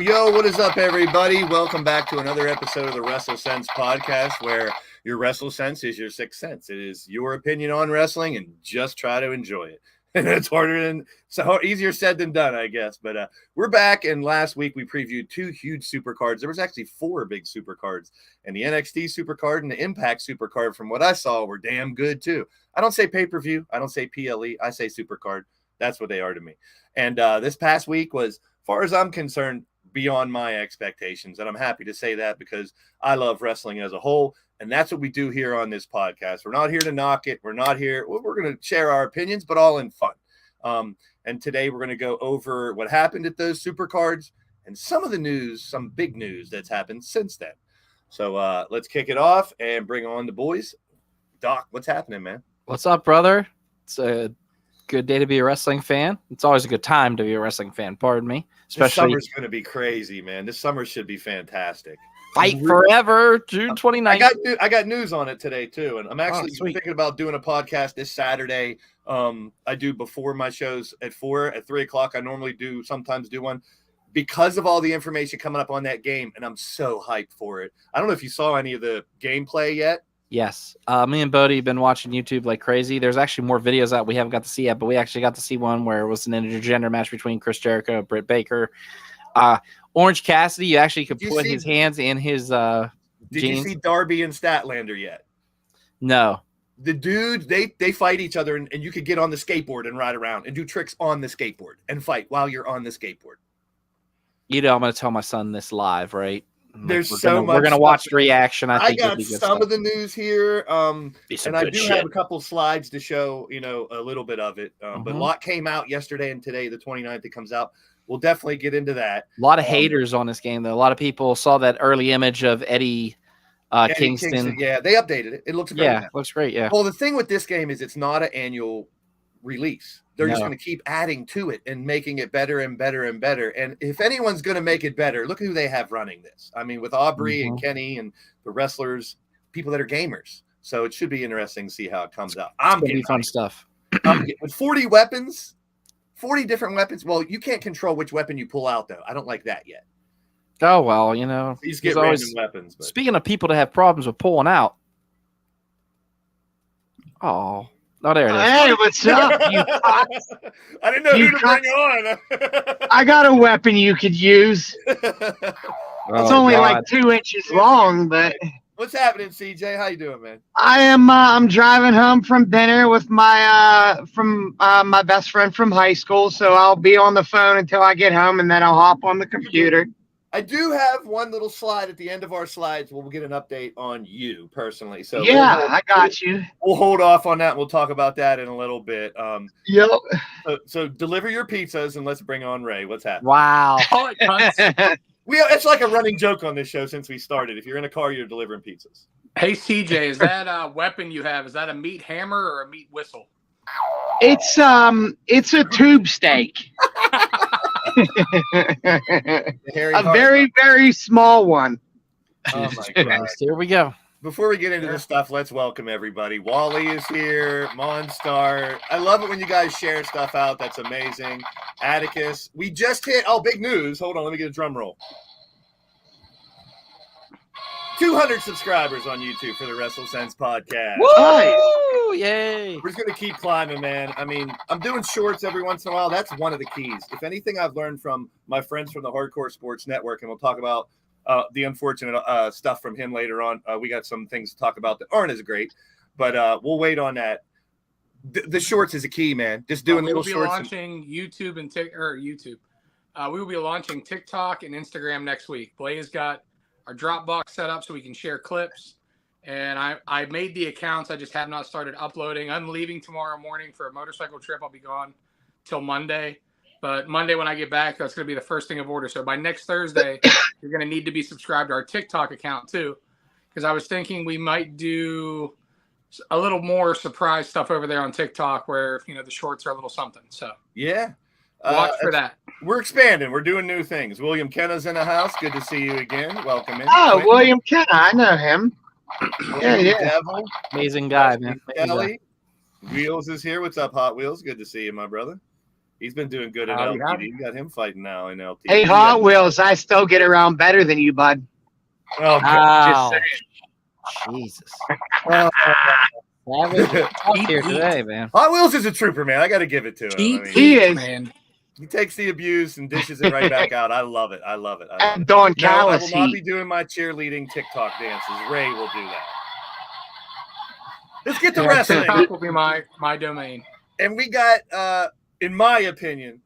Yo, what is up, everybody? Welcome back to another episode of the WrestleSense podcast, where your WrestleSense is your sixth sense. It is your opinion on wrestling, and just try to enjoy it. And it's easier said than done, I guess. But we're back, and last week we previewed two huge supercards. There was actually four big supercards, and the NXT supercard and the Impact supercard, from what I saw, were damn good too. I don't say pay-per-view, I don't say PLE, I say supercard. That's what they are to me. And this past week was, as far as I'm concerned, beyond my expectations. And I'm happy to say that because I love wrestling as a whole. And that's what we do here on this podcast. We're not here to knock it. We're not here. We're going to share our opinions, but all in fun. And today we're going to go over what happened at those supercards and some of the news, some big news that's happened since then. So let's kick it off and bring on the boys. Doc, what's happening, man? What's up, brother? It's a good day to be a wrestling fan. It's always a good time to be a wrestling fan, pardon me. Especially, this summer's going to be crazy, man. This summer should be fantastic. Fight Forever, June 29th. I got news on it today, too. And I'm actually thinking about doing a podcast this Saturday. I do before my shows at 4, at 3 o'clock. I normally sometimes do one because of all the information coming up on that game. And I'm so hyped for it. I don't know if you saw any of the gameplay yet. Yes. Me and Bodie have been watching YouTube like crazy. There's actually more videos out we haven't got to see yet, but we actually got to see one where it was an intergender match between Chris Jericho and Britt Baker. Orange Cassidy, you actually could put his hands in his jeans. Did you see Darby and Statlander yet? No. The dude, they fight each other, and you could get on the skateboard and ride around and do tricks on the skateboard and fight while you're on the skateboard. You know, I'm going to tell my son this live, right? There's much. We're gonna watch the reaction. I got some of the news here, and I do have a couple slides to show, a little bit of it. But a lot came out yesterday and today, the 29th, it comes out. We'll definitely get into that. A lot of haters on this game, though. A lot of people saw that early image of Eddie Kingston. Yeah, they updated it. It looks great. Yeah, looks great. Yeah. Well, the thing with this game is it's not an annual release. They're just going to keep adding to it and making it better and better and better. And if anyone's going to make it better, look who they have running this. I mean, with Aubrey and Kenny and the wrestlers, people that are gamers. So it should be interesting to see how it comes out. I'm getting fun stuff. With 40 weapons, 40 different weapons. Well, you can't control which weapon you pull out, though. I don't like that yet. Oh, well, These get random weapons. But. Speaking of people that have problems with pulling out. Oh, there it is. Hey, what's up? I didn't know who to bring on. I got a weapon you could use. It's only like 2 inches long, but what's happening, CJ? How you doing, man? I'm driving home from dinner with my my best friend from high school, so I'll be on the phone until I get home, and then I'll hop on the computer. I do have one little slide at the end of our slides where we'll get an update on you personally. So yeah, I got you. We'll hold off on that. And we'll talk about that in a little bit. Yep. So deliver your pizzas and let's bring on Ray. What's happening? Wow. It's like a running joke on this show since we started. If you're in a car, you're delivering pizzas. Hey, CJ, is that weapon you have? Is that a meat hammer or a meat whistle? It's a tube steak. A very, very small one. Oh my God. Here we go. Before we get into this stuff, let's welcome everybody. Wally is here. Monstar. I love it when you guys share stuff out. That's amazing. Atticus. We just hit, big news. Hold on, let me get a drum roll. 200 subscribers on YouTube for the WrestleSense podcast. Woo! Yay! We're just going to keep climbing, man. I mean, I'm doing shorts every once in a while. That's one of the keys. If anything I've learned from my friends from the Hardcore Sports Network, and we'll talk about the unfortunate stuff from him later on. We got some things to talk about that aren't as great, but we'll wait on that. The shorts is a key, man. Just doing little shorts. We'll be launching YouTube and YouTube. We will be launching TikTok and Instagram next week. Blaze got our Dropbox set up so we can share clips, and I made the accounts. I just have not started uploading. I'm leaving tomorrow morning for a motorcycle trip. I'll be gone till Monday. But Monday when I get back, that's going to be the first thing of order. So by next Thursday, you're going to need to be subscribed to our TikTok account too, because I was thinking we might do a little more surprise stuff over there on TikTok where, the shorts are a little something. So yeah, watch for that. We're expanding. We're doing new things. William Kenna's in the house. Good to see you again. Welcome in. Oh, Quinn. William Kenna. I know him. Yeah. Devil. Amazing guy, man. Kelly. Wheels is here. What's up, Hot Wheels? Good to see you, my brother. He's been doing good in LTD. You got him fighting now in LTD. Hey, Hot Wheels, I still get around better than you, bud. Oh, wow. Jesus. Here today, man. Hot Wheels is a trooper, man. I got to give it to him. He is, man. He takes the abuse and dishes it right back out. I love it. I love it. And Don Callis. I will not be doing my cheerleading TikTok dances. Ray will do that. Let's get to wrestling. TikTok will be my domain. And we got, in my opinion,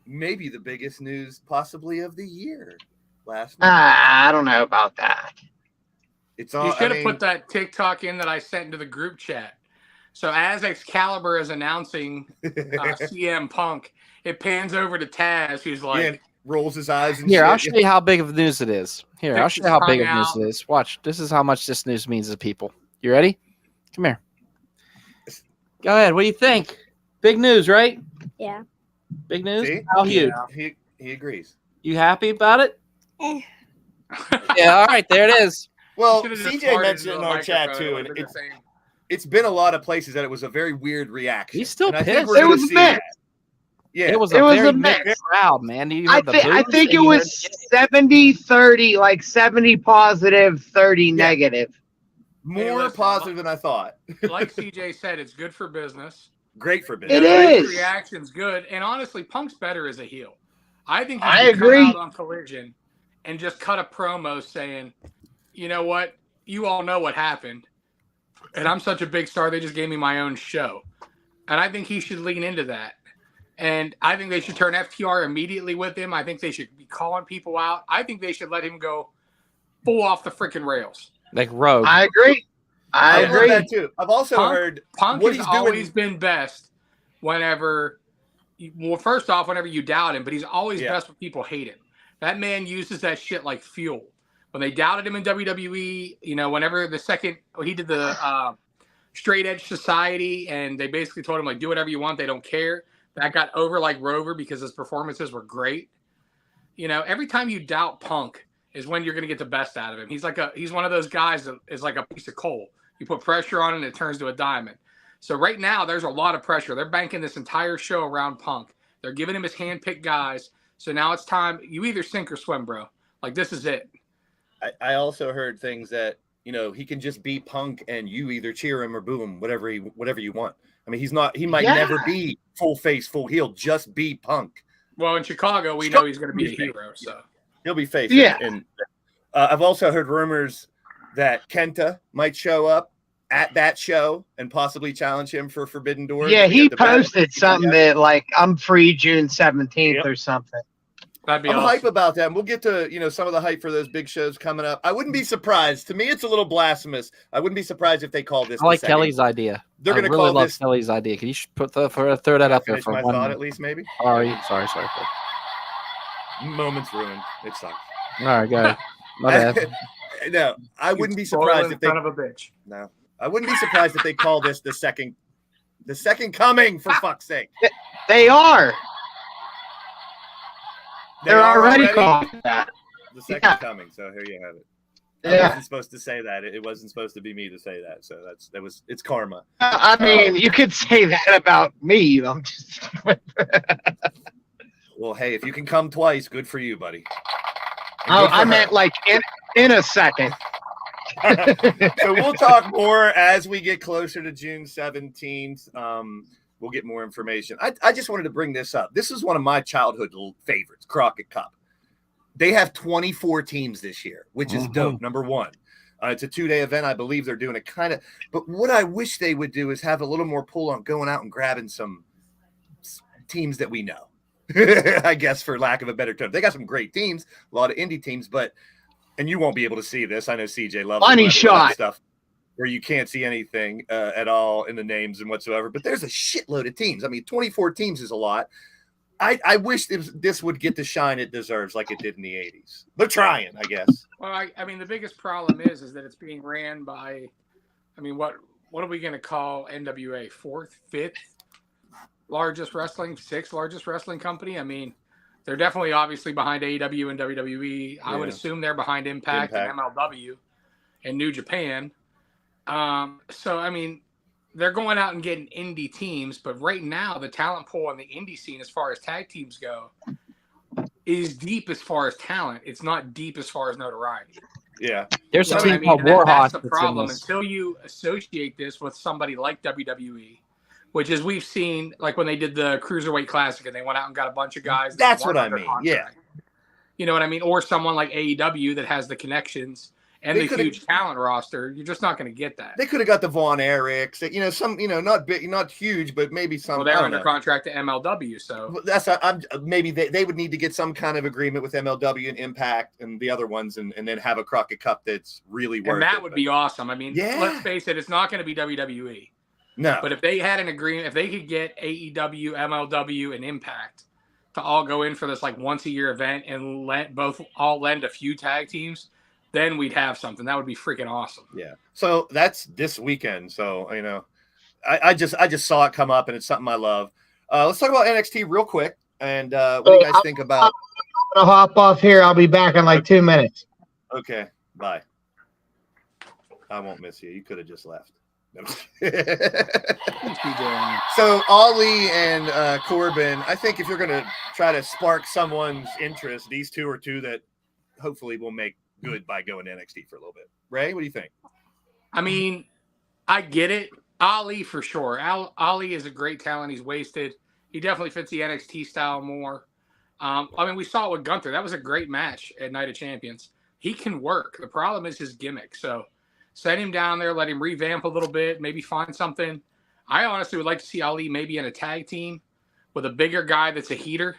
maybe the biggest news possibly of the year last night. I don't know about that. You should have put that TikTok in that I sent into the group chat. So as Excalibur is announcing CM Punk, it pans over to Taz, who's like... rolls his eyes and I'll show you how big of news it is. I'll show you how big of news it is. Watch. This is how much this news means to people. You ready? Come here. Go ahead. What do you think? Big news, right? Yeah. Big news? See? How huge? He agrees. You happy about it? Yeah, all right. There it is. Well, CJ mentioned in our chat, too, and it's been a lot of places that it was a very weird reaction. He's still pissed. It was mixed. Yeah, it was a very mixed crowd, man. I think it was 70-30, like 70 positive, 30 negative. More positive than I thought. Like CJ said, it's good for business. Great for business. It is. Reaction's good. And honestly, Punk's better as a heel. I think he should come out on Collision and just cut a promo saying, you know what? You all know what happened. And I'm such a big star, they just gave me my own show. And I think he should lean into that. And I think they should turn FTR immediately with him. I think they should be calling people out. I think they should let him go full off the freaking rails. Like Rogue. I agree. I agree. That too. I've also heard Punk has always been best whenever, first off, whenever you doubt him, but he's always best when people hate him. That man uses that shit like fuel. When they doubted him in WWE, whenever he did the Straight Edge Society, and they basically told him, like, do whatever you want, they don't care. That got over like Rover because his performances were great. Every time you doubt Punk is when you're going to get the best out of him. He's one of those guys that is like a piece of coal. You put pressure on it and it turns to a diamond. So right now there's a lot of pressure. They're banking this entire show around Punk. They're giving him his hand-picked guys. So now it's time. You either sink or swim, bro. Like, this is it. I also heard things that, he can just be Punk and you either cheer him or boo him, whatever you want. I mean, he might never be full face, full heel, just be Punk. Well, in Chicago, we know he's going to be a hero, so. He'll be face. Yeah. And I've also heard rumors that Kenta might show up at that show and possibly challenge him for Forbidden Door. Yeah, he posted something that, like, I'm free June 17th or something. That'd be I'm awesome. hype about that. And we'll get to, some of the hype for those big shows coming up. I wouldn't be surprised. To me, it's a little blasphemous. I wouldn't be surprised if they call this. I like Kelly's idea. They're going to really call love this. Kelly's idea. Can you throw that up there for my 1 thought minute? at least, maybe? Sorry. Moment's ruined. It sucks. All right, go ahead. My bad. No, I wouldn't be surprised if they. Son of a bitch. No, I wouldn't be surprised if they call this the second coming. For fuck's sake, They are. They They're are already called that. the second coming. So here you have it. I Yeah. wasn't supposed to say that. It wasn't supposed to be me to say that. So it's karma. I mean, you could say that about me. I'm just. Well, hey, if you can come twice, good for you, buddy. And Oh, good for I her. meant like in a second. So we'll talk more as we get closer to June 17th. We'll get more information. I just wanted to bring this up. This is one of my childhood favorites, Crockett Cup. They have 24 teams this year, which is dope, number one. It's a 2-day event. I believe they're doing it kind of. But what I wish they would do is have a little more pull on going out and grabbing some teams that we know, I guess, for lack of a better term. They got some great teams, a lot of indie teams, and you won't be able to see this. I know CJ loves Money shot stuff where you can't see anything at all in the names and whatsoever. But there's a shitload of teams. I mean, 24 teams is a lot. I wish this would get the shine it deserves like it did in the 80s. They're trying, I guess. Well, I mean, the biggest problem is that it's being ran by, I mean, what are we going to call NWA? Fourth, fifth largest wrestling, sixth largest wrestling company? I mean, they're definitely obviously behind AEW and WWE. I would assume they're behind Impact and MLW and New Japan. So, I mean, they're going out and getting indie teams, but right now the talent pool on the indie scene as far as tag teams go is deep as far as talent. It's not deep as far as notoriety. Yeah. There's a team called Warhawk. Warhawk. That's the problem. Until you associate this with somebody like WWE, which is we've seen like when they did the Cruiserweight Classic and they went out and got a bunch of guys. That's what I mean. Yeah. You know what I mean? Or someone like AEW that has the connections and the huge talent roster. You're just not going to get that. They could have got the Von Erichs, not big, not huge, but maybe some. Well, they're under contract to MLW, so that's maybe they would need to get some kind of agreement with MLW and Impact and the other ones, and then have a Crockett Cup that's really worth it. And that would be awesome. I mean, let's face it, it's not going to be WWE. No. But if they had an agreement, if they could get AEW, MLW, and Impact to all go in for this like once a year event and all lend a few tag teams, then we'd have something. That would be freaking awesome. Yeah. So that's this weekend. So, I just saw it come up and it's something I love. Let's talk about NXT real quick. And what do you guys think about? I'll hop off here. I'll be back in like 2 minutes. Okay. Bye. I won't miss you. You could have just left. So Ali and Corbin, I think if you're going to try to spark someone's interest, these two are two that hopefully will make good by going to NXT for a little bit. Ray, what do you think? I mean, I get it. Ali for sure. Ali is a great talent. He's wasted. He definitely fits the NXT style more. I mean, we saw it with Gunther. That was a great match at Night of Champions. He can work. The problem is his gimmick. So send him down there, let him revamp a little bit, maybe find something. I honestly would like to see Ali maybe in a tag team with a bigger guy that's a heater.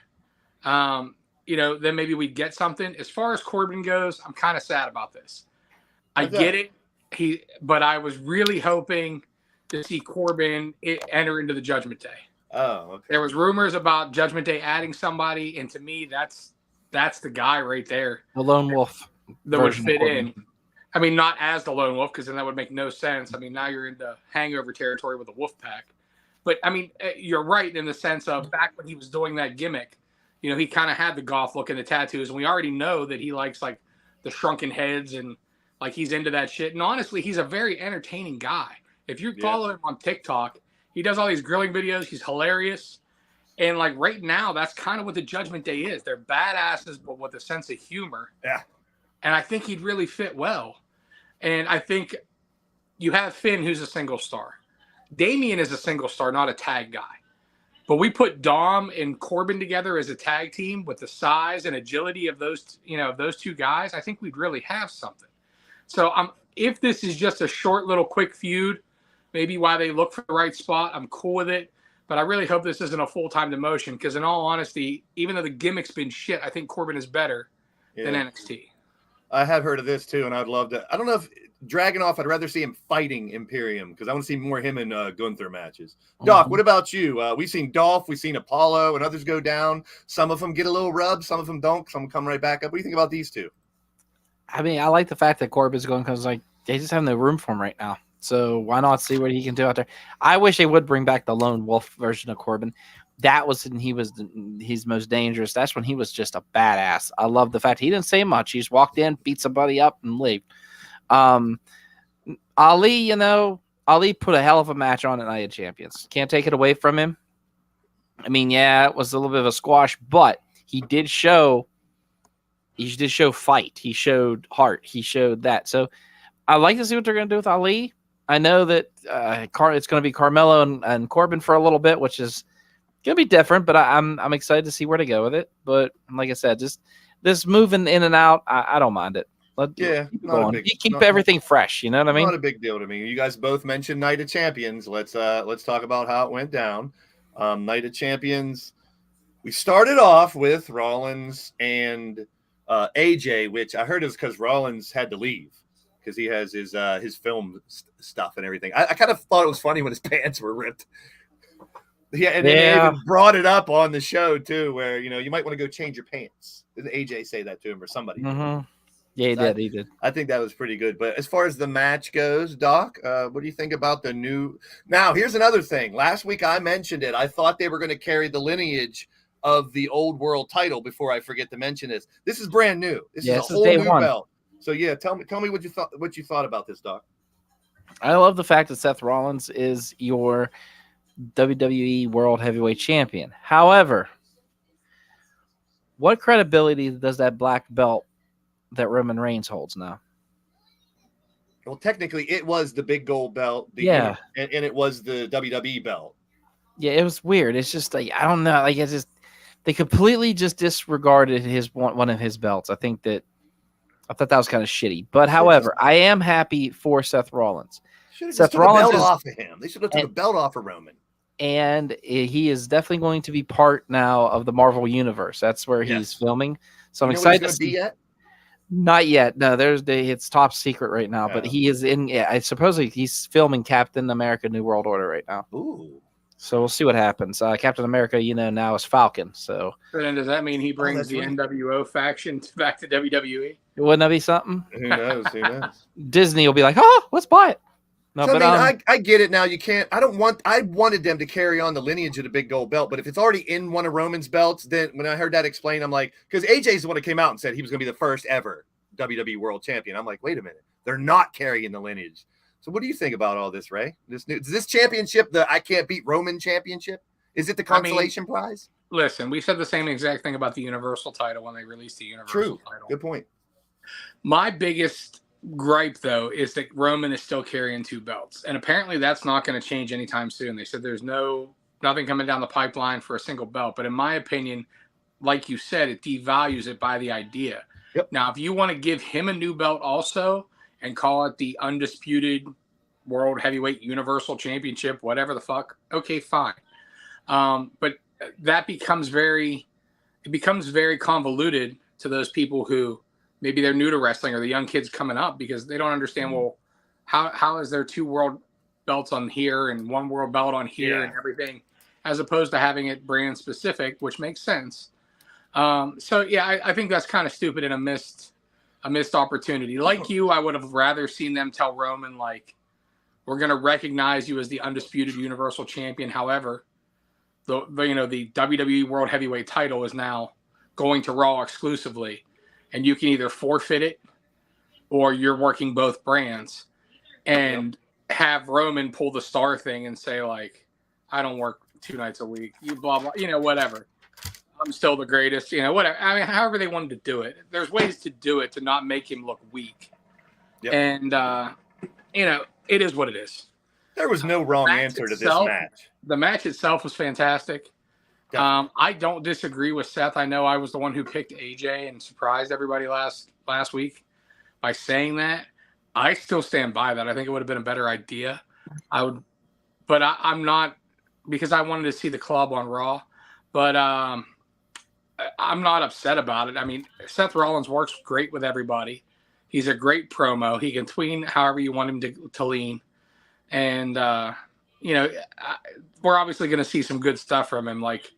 Then maybe we'd get something. As far as Corbin goes, I'm kind of sad about this. I get it. But I was really hoping to see Corbin enter into the Judgment Day. Oh, okay. There was rumors about Judgment Day adding somebody, and to me, that's the guy right there. The Lone Wolf that would fit in. I mean, not as the Lone Wolf, because then that would make no sense. I mean, now you're into hangover territory with a wolf pack. But, I mean, you're right in the sense of back when he was doing that gimmick, he kind of had the goth look and the tattoos. And we already know that he likes, like, the shrunken heads and, like, he's into that shit. And honestly, he's a very entertaining guy. If you follow him on TikTok, he does all these grilling videos. He's hilarious. And, like, right now, that's kind of what the Judgment Day is. They're badasses, but with a sense of humor. Yeah. And I think he'd really fit well. And I think you have Finn, who's a single star. Damian is a single star, not a tag guy. But we put Dom and Corbin together as a tag team with the size and agility of those two guys. I think we'd really have something. So if this is just a short little quick feud, maybe while they look for the right spot, I'm cool with it. But I really hope this isn't a full-time demotion because in all honesty, even though the gimmick's been shit, I think Corbin is better than NXT. I have heard of this too, and I'd love to. I don't know if Dragunov, I'd rather see him fighting Imperium because I want to see more him in Gunther matches. Doc, what about you? We've seen Dolph, we've seen Apollo, and others go down. Some of them get a little rub, some of them don't. Some come right back up. What do you think about these two? I mean, I like the fact that Corbin's going because like they just have no room for him right now. So why not see what he can do out there? I wish they would bring back the lone wolf version of Corbin. That was when he's most dangerous. That's when he was just a badass. I love the fact he didn't say much. He just walked in, beat somebody up, and leave. Ali, Ali put a hell of a match on at Night of Champions. Can't take it away from him. I mean, yeah, it was a little bit of a squash, but he did show fight. He showed heart. He showed that. So I like to see what they're going to do with Ali. I know that it's going to be Carmelo and Corbin for a little bit, which is going to be different, but I'm excited to see where to go with it. But like I said, just this moving in and out, I don't mind it. Keep everything fresh. You know what I mean? Not a big deal to me. You guys both mentioned Night of Champions. Let's talk about how it went down. Night of Champions. We started off with Rollins and AJ, which I heard is because Rollins had to leave because he has his film stuff and everything. I kind of thought it was funny when his pants were ripped. Yeah, and then they even brought it up on the show too, where you might want to go change your pants. Didn't AJ say that to him or somebody? Mm-hmm. Yeah, he did. I think that was pretty good. But as far as the match goes, Doc, what do you think about the new? Now, here's another thing. Last week I mentioned it. I thought they were going to carry the lineage of the old world title before I forget to mention this. This is brand new. This is a whole new belt. So yeah, tell me what you thought about this, Doc. I love the fact that Seth Rollins is your WWE World Heavyweight Champion. However, what credibility does that black belt that Roman Reigns holds now? Well, technically, it was the big gold belt. And it was the WWE belt. Yeah, it was weird. It's just like, I don't know. Like, it's just, they completely just disregarded one of his belts. I thought that was kind of shitty. But however, I am happy for Seth Rollins. Seth Rollins took the belt off of him. They should have took the belt off of Roman. And he is definitely going to be part now of the Marvel Universe. That's where he's filming. So I'm excited to see. Yet? Not yet. No, it's top secret right now. But he is in. Yeah, I suppose he's filming Captain America: New World Order right now. Ooh. So we'll see what happens. Captain America, now is Falcon. So then does that mean he brings the NWO faction back to WWE? Wouldn't that be something? Who knows? Who knows? Disney will be like, oh, let's buy it. No, so, I get it now. You can't. I wanted them to carry on the lineage of the big gold belt, but if it's already in one of Roman's belts, then when I heard that explained, I'm like, because AJ's the one that came out and said he was going to be the first ever WWE World Champion. I'm like, wait a minute, they're not carrying the lineage. So what do you think about all this, Ray? Is this championship the I can't beat Roman championship? Is it the consolation prize? Listen, we said the same exact thing about the Universal title when they released the Universal title. Good point. My biggest gripe though is that Roman is still carrying two belts, and apparently that's not going to change anytime soon. They said there's nothing coming down the pipeline for a single belt, but in my opinion, like you said, it devalues it by the idea. Yep. Now, if you want to give him a new belt also and call it the Undisputed World Heavyweight Universal Championship, whatever the fuck, okay, fine. But that becomes very convoluted to those people who maybe they're new to wrestling or the young kids coming up because they don't understand, well, how is there two world belts on here and one world belt on here and everything, as opposed to having it brand specific, which makes sense. I think that's kind of stupid and a missed opportunity. Like you, I would have rather seen them tell Roman, like, we're going to recognize you as the Undisputed Universal Champion. However, the WWE World Heavyweight title is now going to Raw exclusively, and you can either forfeit it or you're working both brands, and have Roman pull the star thing and say, like, I don't work 2 nights a week, you blah, blah, whatever. I'm still the greatest, whatever. I mean, however they wanted to do it. There's ways to do it to not make him look weak. Yep. And, it is what it is. There was no wrong answer to this match. The match itself was fantastic. I don't disagree with Seth. I know I was the one who picked AJ and surprised everybody last week by saying that. I still stand by that. I think it would have been a better idea. I'm not, because I wanted to see the club on Raw, but I'm not upset about it. I mean, Seth Rollins works great with everybody. He's a great promo. He can tween however you want him to lean. And, we're obviously going to see some good stuff from him. Like,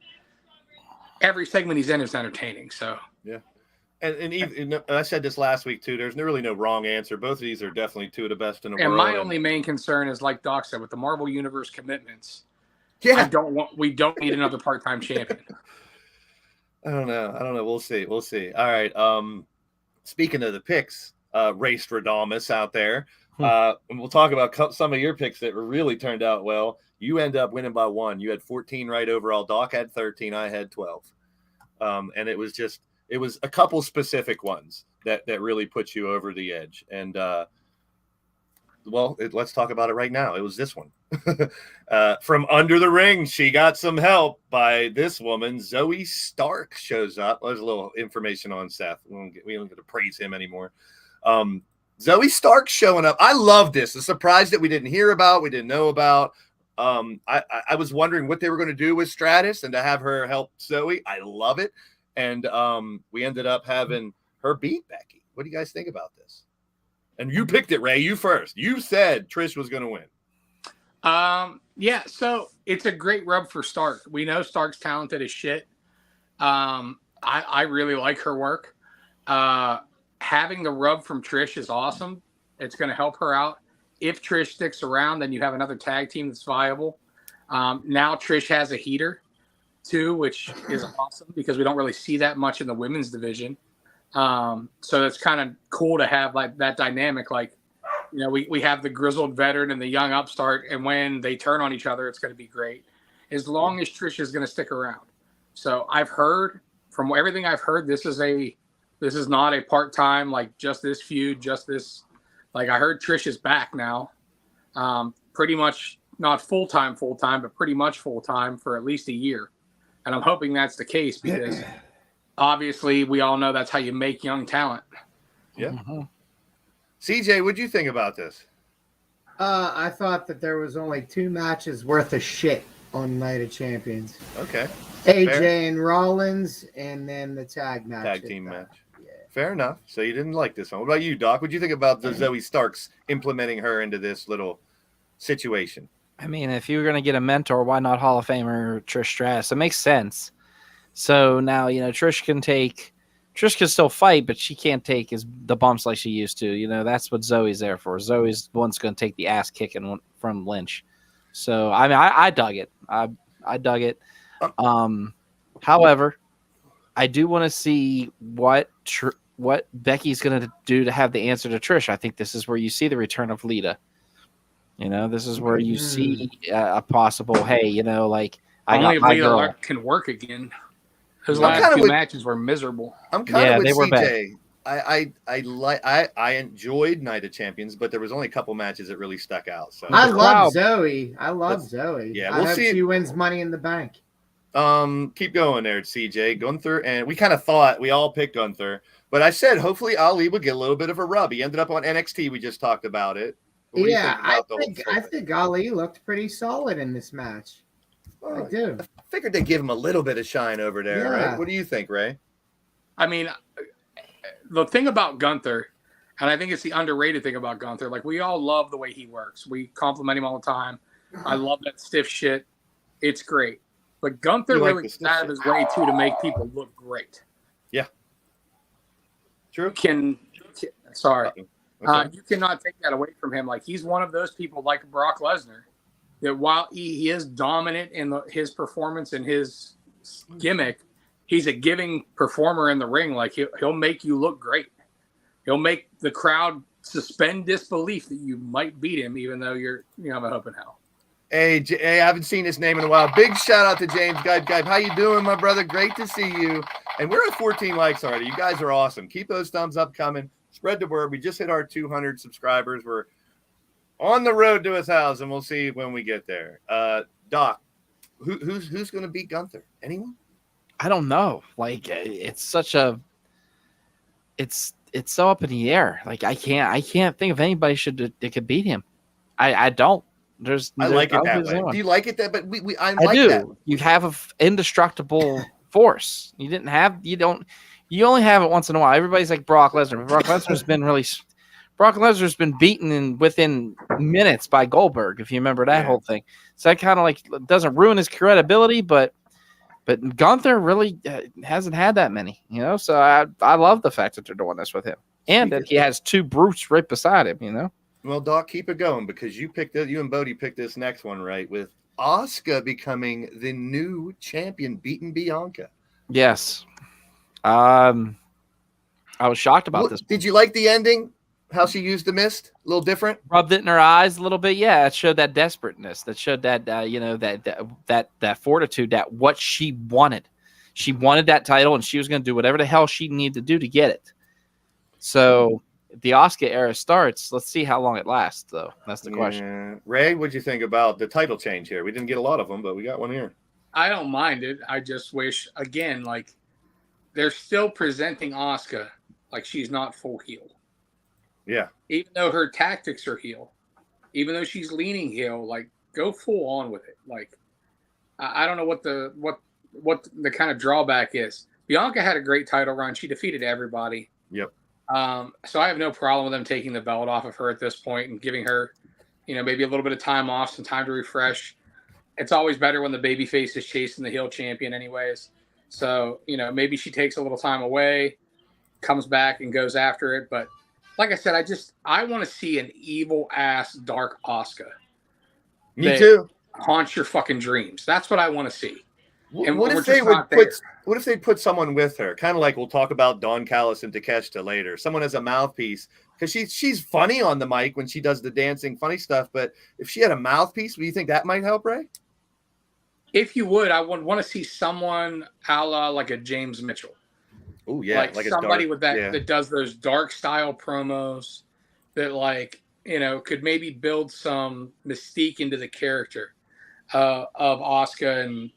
every segment he's in is entertaining. So, yeah. And even I said this last week too. There's really no wrong answer. Both of these are definitely two of the best in the world. And my only main concern is, like Doc said, with the Marvel Universe commitments. Yeah, we don't need another part-time champion. I don't know. We'll see. All right. Speaking of the picks, Race Radamus out there. And we'll talk about some of your picks that really turned out well. You end up winning by 1. You had 14 right overall. Doc had 13. I had 12. And it was a couple specific ones that really put you over the edge. And let's talk about it right now. It was this one. From under the ring, she got some help by this woman. Zoe Stark shows up. There's a little information on Seth. We don't get to praise him anymore. Zoe Stark showing up. I love this. A surprise that we didn't hear about, we didn't know about. I was wondering what they were going to do with Stratus, and to have her help Zoe, I love it. And we ended up having her beat Becky. What do you guys think about this? And you picked it, Ray. You first. You said Trish was going to win. Yeah, so it's a great rub for Stark. We know Stark's talented as shit. I really like her work. Having the rub from Trish is awesome. It's going to help her out. If Trish sticks around, then you have another tag team that's viable. Now Trish has a heater too, which is awesome because we don't really see that much in the women's division. So it's kind of cool to have like that dynamic. Like, you know, we have the grizzled veteran and the young upstart, and when they turn on each other, it's going to be great. As long as Trish is going to stick around. So I've heard from everything I've heard, this is not a part-time, like just this feud, just this. Like I heard Trish is back now, pretty much not full-time, but pretty much full-time for at least a year. And I'm hoping that's the case because obviously we all know that's how you make young talent. Yeah. Mm-hmm. CJ, what'd you think about this? I thought that there was only 2 matches worth of shit on Night of Champions. Okay. AJ Fair. And Rollins, and then the tag team match. Yeah. Fair enough. So you didn't like this one. What about you, Doc? What'd you think about the Zoe Starks implementing her into this little situation? I mean, if you were going to get a mentor, why not Hall of Famer Trish Stratus? It makes sense. So now, you know, Trish can still fight, but she can't take the bumps like she used to. You know, that's what Zoe's there for. Zoe's the one's going to take the ass kicking from Lynch. So, I mean, I dug it. I dug it. However, I do want to see what Becky's going to do to have the answer to Trish. I think this is where you see the return of Lita. You know, this is where you see a possible, hey, you know, like only if Lita can work again. His last 2 matches were miserable. I'm kind of with CJ. I enjoyed Night of Champions, but there was only a couple matches that really stuck out. So I love Zoe. Zoe. Yeah, we'll see. She wins Money in the Bank. Keep going there, CJ. Gunther, and we kind of thought we all picked Gunther, but I said hopefully Ali would get a little bit of a rub. He ended up on NXT. We just talked about it. Yeah, I think Ali looked pretty solid in this match. I do. I figured they'd give him a little bit of shine over there, yeah. Right? What do you think, Ray? I mean, the thing about Gunther, and I think it's the underrated thing about Gunther, like we all love the way he works. We compliment him all the time. I love that stiff shit. It's great. But Gunther really goes out of his way, too, to make people look great. Yeah. True. Sorry. Okay. You cannot take that away from him. Like, he's one of those people like Brock Lesnar that while he is dominant in his performance and his gimmick, he's a giving performer in the ring. Like, he'll make you look great. He'll make the crowd suspend disbelief that you might beat him, even though you're have a hope in hell. Hey, I haven't seen his name in a while. Big shout out to James Guide. How you doing, my brother? Great to see you. And we're at 14 likes already. You guys are awesome. Keep those thumbs up coming. Spread the word. We just hit our 200 subscribers. We're on the road to 1,000. We'll see when we get there. Doc, who's going to beat Gunther? Anyone? I don't know. Like, it's such a it's so up in the air. Like, I can't think of anybody that could beat him. I don't. I like it that way. Do you like it that? But I like do. That. You have an indestructible force. You only have it once in a while. Everybody's like Brock Lesnar. Brock Lesnar's been beaten within minutes by Goldberg, if you remember that whole thing. So that kind of like doesn't ruin his credibility, but But Gunther really hasn't had that many, you know. So I love the fact that they're doing this with him, and that he has two brutes right beside him, you know. Well, Doc, keep it going because you and Bodie picked this next one, right? With Asuka becoming the new champion, beating Bianca. Yes. I was shocked about this. Did you like the ending? How she used the mist? A little different? Rubbed it in her eyes a little bit. Yeah, it showed that desperateness. That showed that that fortitude. That what she wanted. She wanted that title, and she was going to do whatever the hell she needed to do to get it. So the Asuka era starts. Let's see how long it lasts, though. That's the question. Ray, what'd you think about the title change here? We didn't get a lot of them, but we got one here. I don't mind it. I just wish, again, like they're still presenting Asuka like she's not full heel. Yeah. Even though her tactics are heel, even though she's leaning heel, like go full on with it. Like I don't know what the kind of drawback is. Bianca had a great title run. She defeated everybody. Yep. So I have no problem with them taking the belt off of her at this point and giving her, maybe a little bit of time off, some time to refresh. It's always better when the babyface is chasing the heel champion anyways. So, maybe she takes a little time away, comes back and goes after it. But like I said, I want to see an evil ass dark Asuka. Me too. Haunts your fucking dreams. That's what I want to see. And what if they put someone with her? Kind of like we'll talk about Don Callis and Takeshita later. Someone as a mouthpiece because she's funny on the mic when she does the dancing funny stuff. But if she had a mouthpiece, do you think that might help, Ray? If you would, I would want to see someone a la like a James Mitchell. Oh yeah, like somebody with that that does those dark style promos that could maybe build some mystique into the character of Asuka, and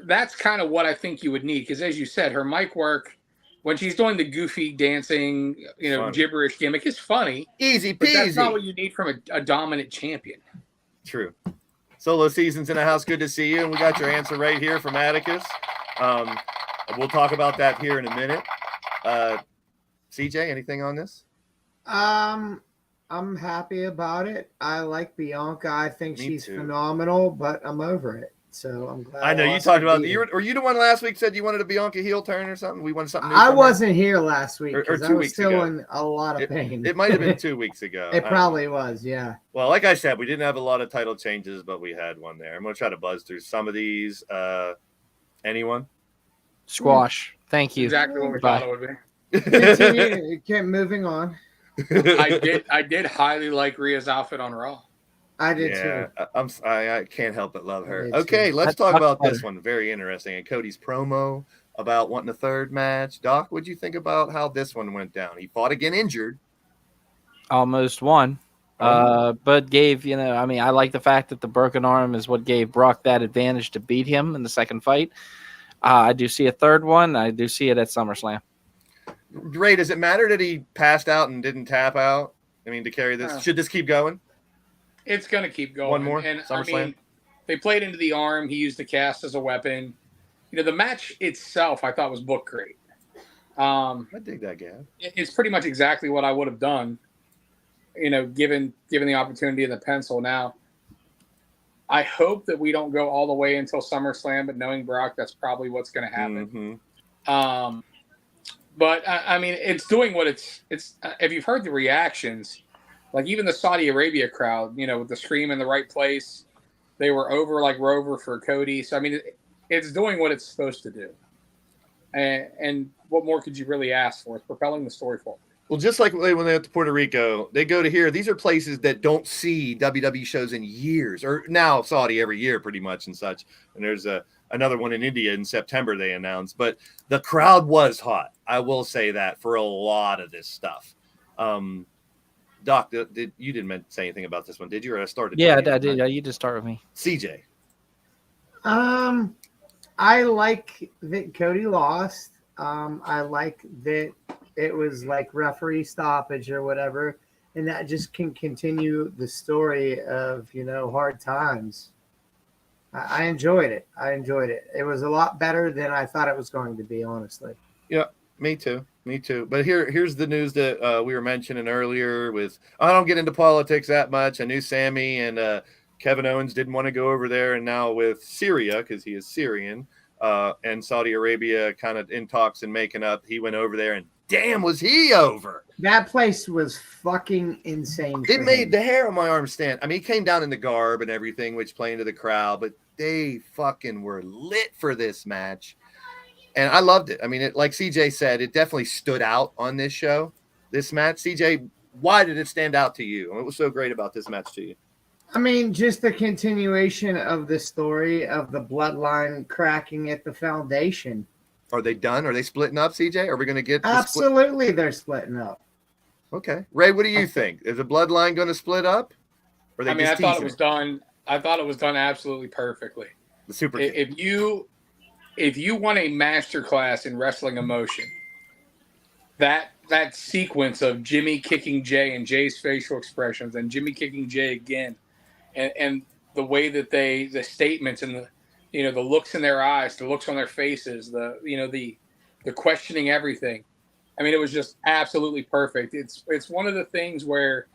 that's kind of what I think you would need because as you said, her mic work when she's doing the goofy dancing, gibberish gimmick is funny, easy peasy. But that's not what you need from a dominant champion. True. Solo Seasons in the house. Good to see you, and we got your answer right here from Atticus. We'll talk about that here in a minute. CJ, anything on this? I'm happy about it. I like Bianca. I think she's phenomenal, but I'm over it. So I'm glad. I know you talked about were you the one last week said you wanted a Bianca heel turn or something? We wanted something new. I wasn't here last week or 2 I was weeks still ago. in a lot of pain. It might have been 2 weeks ago. It probably was, yeah. Well, like I said, we didn't have a lot of title changes, but we had one there. I'm gonna try to buzz through some of these. Anyone? Squash. Thank you. Exactly what we thought it would be. Continue. Moving on. I did highly like Rhea's outfit on Raw. I did too. I can't help but love her. Okay, let's talk about this one. Very interesting. And Cody's promo about wanting a third match. Doc, what'd you think about how this one went down? He fought again injured. Almost won. But gave, I like the fact that the broken arm is what gave Brock that advantage to beat him in the second fight. I do see a third one. I do see it at SummerSlam. Ray, does it matter that he passed out and didn't tap out? To carry this? Should this keep going? It's going to keep going. One more? And SummerSlam? They played into the arm. He used the cast as a weapon. The match itself I thought was booked great. I dig that, Gab. It's pretty much exactly what I would have done, given the opportunity in the pencil. Now, I hope that we don't go all the way until SummerSlam, but knowing Brock, that's probably what's going to happen. Mm-hmm. But it's doing what it's. If you've heard the reactions, like even the Saudi Arabia crowd, with the scream in the right place, they were over like Rover for Cody. So it's doing what it's supposed to do. And what more could you really ask for? It's propelling the story forward. Well, just like when they went to Puerto Rico, they go to here. These are places that don't see WWE shows in years, or now Saudi every year pretty much and such. And there's another one in India in September they announced. But the crowd was hot. I will say that for a lot of this stuff. Doc, you didn't say anything about this one, did you? Or I started? Yeah, I did. You just start with me. CJ. I like that Cody lost. I like that it was like referee stoppage or whatever, and that just can continue the story of hard times. I enjoyed it. It was a lot better than I thought it was going to be, honestly. Yeah, me too. But here's the news that we were mentioning earlier. I don't get into politics that much. I knew Sammy and Kevin Owens didn't want to go over there, and now with Syria, because he is Syrian, and Saudi Arabia kind of in talks and making up, he went over there, and damn, was he over. That place was fucking insane. It made the hair on my arm stand. I mean, he came down in the garb and everything, which played into the crowd, but they fucking were lit for this match. And I loved it. I mean, like CJ said, it definitely stood out on this show, this match. CJ, why did it stand out to you? What was so great about this match to you? I mean, just the continuation of the story of the bloodline cracking at the foundation. Are they done? Are they splitting up, CJ? Are we going to get Absolutely, they're splitting up. Okay. Ray, what do you think? Is the bloodline going to split up? Or I mean, I thought it was done. I thought it was done absolutely perfectly. The super. If you want a master class in wrestling emotion, that sequence of Jimmy kicking Jay and Jay's facial expressions and Jimmy kicking Jay again, and the way that the statements and the looks in their eyes, the looks on their faces, the questioning everything. I mean, it was just absolutely perfect. It's one of the things where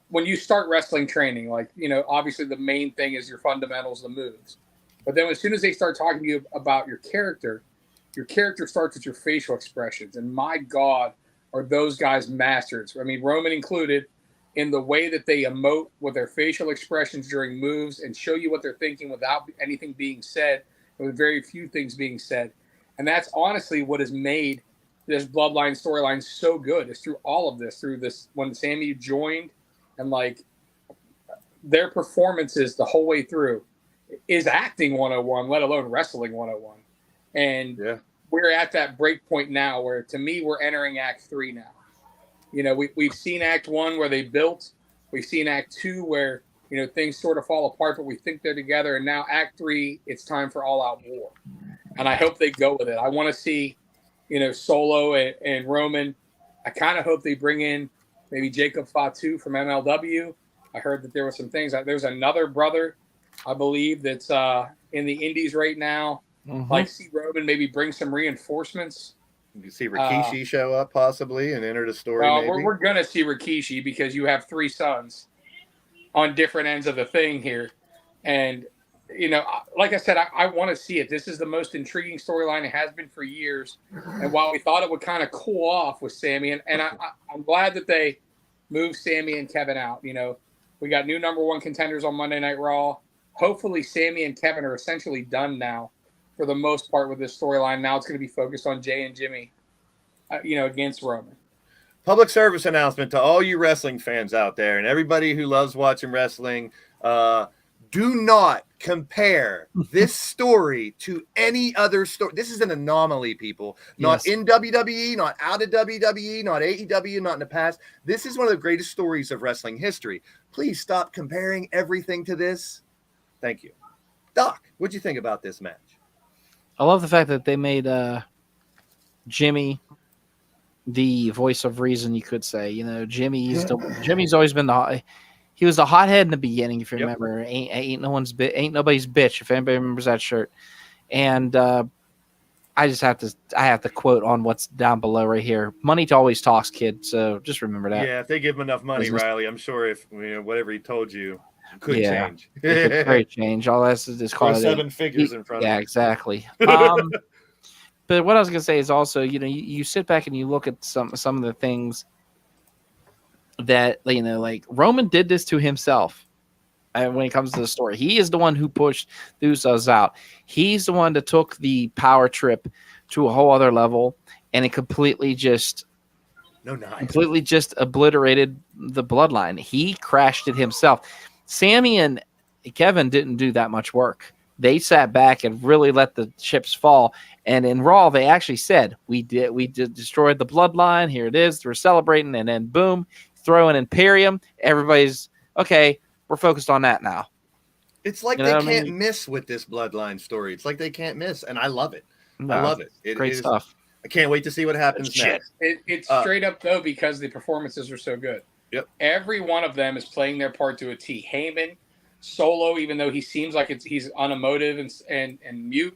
when you start wrestling training, like, obviously the main thing is your fundamentals, the moves. But then as soon as they start talking to you about your character starts with your facial expressions. And my God, are those guys masters. I mean, Roman included, in the way that they emote with their facial expressions during moves and show you what they're thinking without anything being said, with very few things being said. And that's honestly what has made this Bloodline storyline so good, is through all of this, through this, when Sammy joined, and like their performances the whole way through is acting 101, let alone wrestling 101. And we're at that break point now where, to me, we're entering Act 3 now. We've seen Act 1 where they built. We've seen Act 2 where, things sort of fall apart, but we think they're together. And now Act 3, it's time for all-out war. And I hope they go with it. I want to see, Solo and Roman. I kind of hope they bring in maybe Jacob Fatu from MLW. I heard that there were some things. There's another brother, I believe, that's in the Indies right now. Mm-hmm. Like, see Roman maybe bring some reinforcements. You can see Rikishi show up possibly and enter the story. Well, we're going to see Rikishi because you have 3 sons on different ends of the thing here. And, like I said, I want to see it. This is the most intriguing storyline. It has been for years. And while we thought it would kind of cool off with Sammy, and I'm glad that they moved Sammy and Kevin out. We got new #1 contenders on Monday Night Raw. Hopefully Sammy and Kevin are essentially done now for the most part with this storyline. Now it's going to be focused on Jay and Jimmy, against Roman. Public service announcement to all you wrestling fans out there and everybody who loves watching wrestling. Do not compare this story to any other story. This is an anomaly, people. Not in WWE, not out of WWE, not AEW, not in the past. This is one of the greatest stories of wrestling history. Please stop comparing everything to this. Thank you. Doc, what'd you think about this match? I love the fact that they made Jimmy the voice of reason, you could say. Jimmy's always been he was the hothead in the beginning, if you remember. Ain't nobody's bitch, if anybody remembers that shirt. And I have to quote on what's down below right here. Money always talks, kid. So just remember that. Yeah, if they give him enough money, Riley, I'm sure if whatever he told you could change. It could very change. All that's is called 7 figures in front of Yeah, him. exactly. But what I was gonna say is also, you sit back and you look at some of the things that, like Roman did this to himself. When it comes to the story, he is the one who pushed the Usos out. He's the one that took the power trip to a whole other level, and it completely just obliterated the bloodline. He crashed it himself. Sammy and Kevin didn't do that much work. They sat back and really let the chips fall. And in Raw, they actually said, we destroyed the bloodline. Here it is. We're celebrating. And then boom, throw an Imperium. Everybody's okay. We're focused on that now. It's like they can't miss with this bloodline story. It's like they can't miss. And I love it. I love it. Great stuff. I can't wait to see what happens next. It's straight up, though, because the performances are so good. Yep. Every one of them is playing their part to a T. Heyman, Solo, even though he seems like he's unemotive and mute,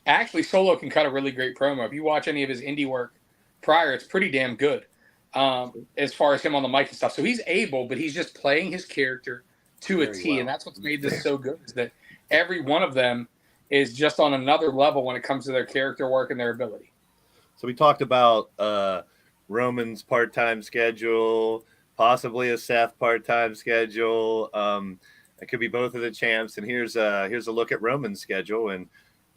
actually Solo can cut a really great promo. If you watch any of his indie work prior, it's pretty damn good. as far as him on the mic and stuff. So he's able, but he's just playing his character to a T, well. and that's what's made this so good, is that every one of them is just on another level when it comes to their character work and their ability. So we talked about Roman's part-time schedule, possibly a Seth part-time schedule. It could be both of the champs. And here's a look at Roman's schedule, and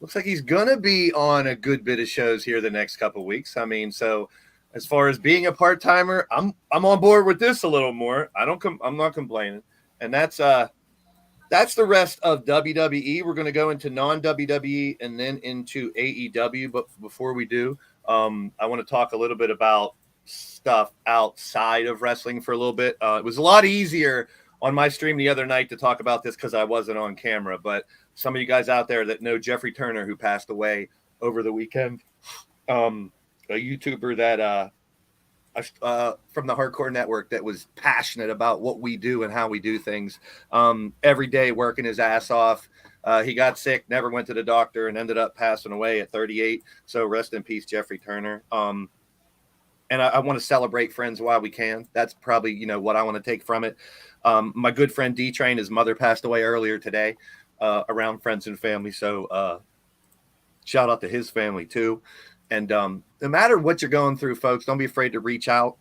looks like he's gonna be on a good bit of shows here the next couple of weeks. I mean, so as far as being a part-timer, I'm on board with this a little more. I'm not complaining. And that's the rest of WWE. We're going to go into non-WWE and then into AEW. But before we do, I want to talk a little bit about stuff outside of wrestling for a little bit. It was a lot easier on my stream the other night to talk about this because I wasn't on camera. But some of you guys out there that know Jeffrey Turner, who passed away over the weekend, a YouTuber that from the Hardcore Network that was passionate about what we do and how we do things, every day working his ass off. He got sick, never went to the doctor, and ended up passing away at 38. So rest in peace, Jeffrey Turner. And I want to celebrate friends while we can. That's probably, what I want to take from it. My good friend D-Train, his mother passed away earlier today, around friends and family. So shout out to his family too. And no matter what you're going through, folks, don't be afraid to reach out.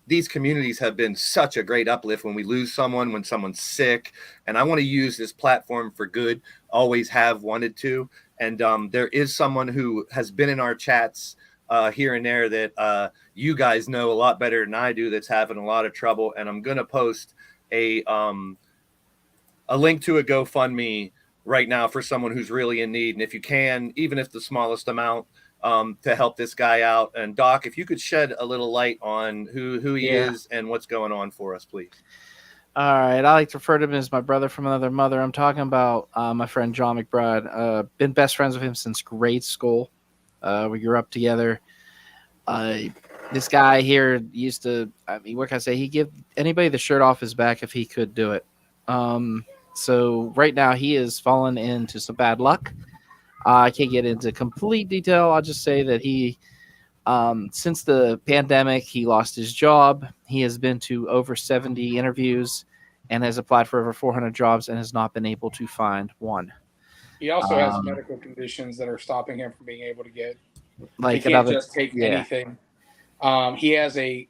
These communities have been such a great uplift when we lose someone, when someone's sick. And I want to use this platform for good, always have wanted to. And there is someone who has been in our chats here and there that you guys know a lot better than I do, that's having a lot of trouble. And I'm going to post a link to a GoFundMe right now for someone who's really in need. And if you can, even if the smallest amount, to help this guy out. And Doc, if you could shed a little light on who he is and what's going on for us, please. All right. I like to refer to him as my brother from another mother. I'm talking about my friend John McBride. Been best friends with him since grade school. We grew up together. This guy here used to, what can I say? He'd give anybody the shirt off his back if he could do it. So right now he has fallen into some bad luck. I can't get into complete detail. I'll just say that he, since the pandemic, he lost his job. He has been to over 70 interviews and has applied for over 400 jobs and has not been able to find one. He also has medical conditions that are stopping him from being able to get. Like he can't just take anything. He has a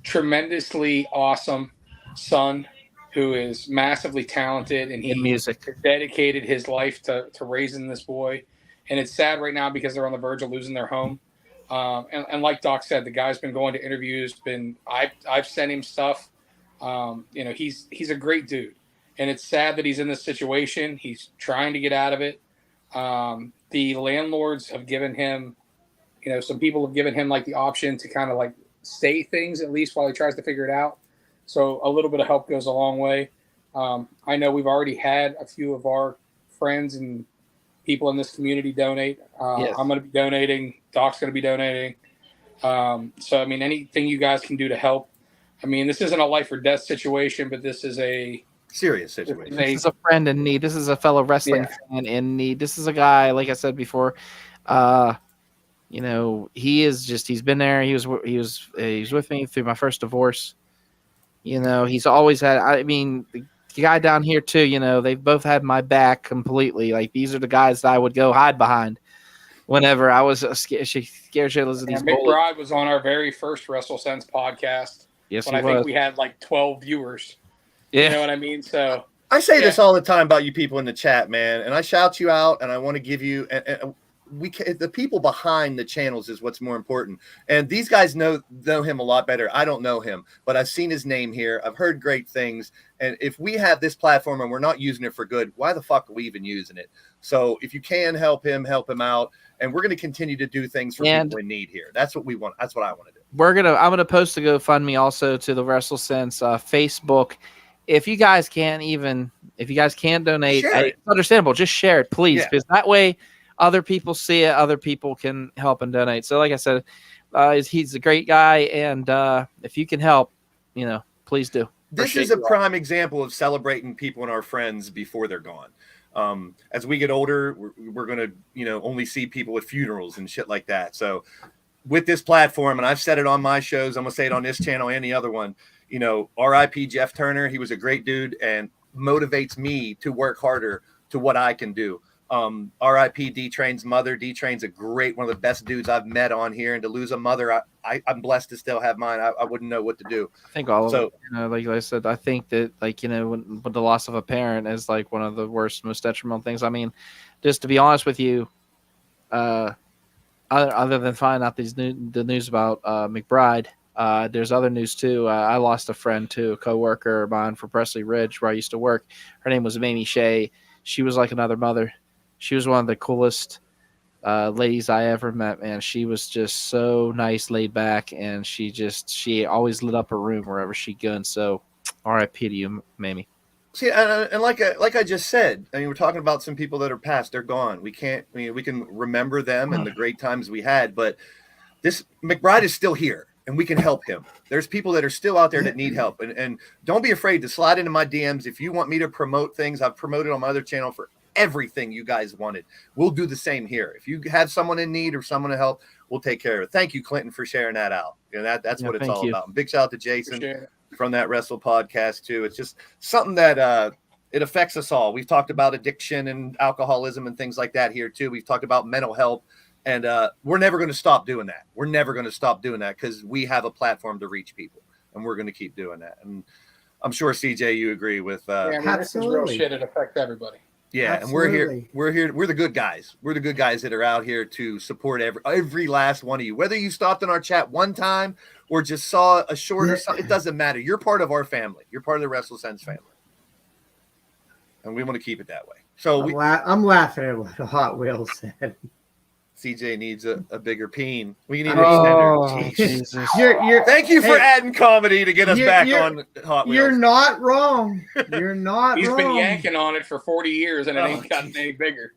tremendously awesome son who is massively talented, and he dedicated his life to raising this boy. And it's sad right now because they're on the verge of losing their home. And like Doc said, the guy's been going to interviews. I've sent him stuff. He's a great dude, and it's sad that he's in this situation. He's trying to get out of it. The landlords have given him, some people have given him like the option to kind of like say things at least while he tries to figure it out. So a little bit of help goes a long way. I know we've already had a few of our friends and people in this community donate. Yes. I'm going to be donating. Doc's going to be donating. So, anything you guys can do to help. This isn't a life or death situation, but this is a serious situation. This is a friend in need. This is a fellow wrestling fan in need. This is a guy, like I said before, he's been there. He was with me through my first divorce. He's always had, the guy down here too, they've both had my back completely. Like, these are the guys that I would go hide behind whenever I was scared shitless of these bullies. McBride was on our very first WrestleSense podcast. Yes, when I think we had like 12 viewers. Yeah. You know what I mean? So I say this all the time about you people in the chat, man, and I shout you out, and I want to give you the people behind the channels is what's more important. And these guys know him a lot better. I don't know him, but I've seen his name here. I've heard great things. And if we have this platform and we're not using it for good, why the fuck are we even using it? So if you can help him out. And we're going to continue to do things for people in need here. That's what we want. That's what I want to do. I'm going to post a GoFundMe also to the WrestleSense Facebook. If you guys can't donate, it's understandable. Just share it, please, because that way other people see it, other people can help and donate. So like I said, he's a great guy, and if you can help, please do. This is a prime example of celebrating people and our friends before they're gone. As we get older, we're going to, only see people at funerals and shit like that. So with this platform, and I've said it on my shows, I'm gonna say it on this channel and the other one, you know, RIP Jeff Turner, he was a great dude and motivates me to work harder to what I can do. RIP D-Train's mother. D-Train's one of the best dudes I've met on here, and to lose a mother, I'm blessed to still have mine. I wouldn't know what to do. I think all of it, like I said, I think that, like, you know, when the loss of a parent is like one of the worst, most detrimental things. I mean, just to be honest with you, other than finding out the news about McBride, there's other news too. I lost a friend too, a coworker of mine from Presley Ridge, where I used to work. Her name was Mamie Shea. She was like another mother. She was one of the coolest ladies I ever met, man. She was just so nice, laid back, and she always lit up her room wherever she'd go. And so, R.I.P. to you, Mamie. See, and like I just said, I mean, we're talking about some people that are past. They're gone. We can remember them and the great times we had, but this McBride is still here, and we can help him. There's people that are still out there that need help, and don't be afraid to slide into my DMs if you want me to promote things. I've promoted on my other channel for everything you guys wanted. We'll do the same here. If you have someone in need or someone to help, we'll take care of it. Thank you, Clinton, for sharing that out. You know, that's what it's all about. And big shout out to Jason from that Wrestle podcast too. It's just something that it affects us all. We've talked about addiction and alcoholism and things like that here too. We've talked about mental health, and we're never going to stop doing that. We're never going to stop doing that because we have a platform to reach people, and we're going to keep doing that. And I'm sure CJ, you agree with this is real shit. It affects everybody. Yeah, Absolutely. and we're here. We're the good guys. We're the good guys that are out here to support every last one of you. Whether you stopped in our chat one time or just saw a short or something, it doesn't matter. You're part of our family. You're part of the WrestleSense family, and we want to keep it that way. So I'm laughing at what Hot Wheels said. CJ needs a bigger peen. We need an extender. Jesus. Thank you for adding comedy to get us back on Hot Wheels. You're not wrong. You're not He's wrong. been yanking on it for 40 years, and it ain't gotten any bigger.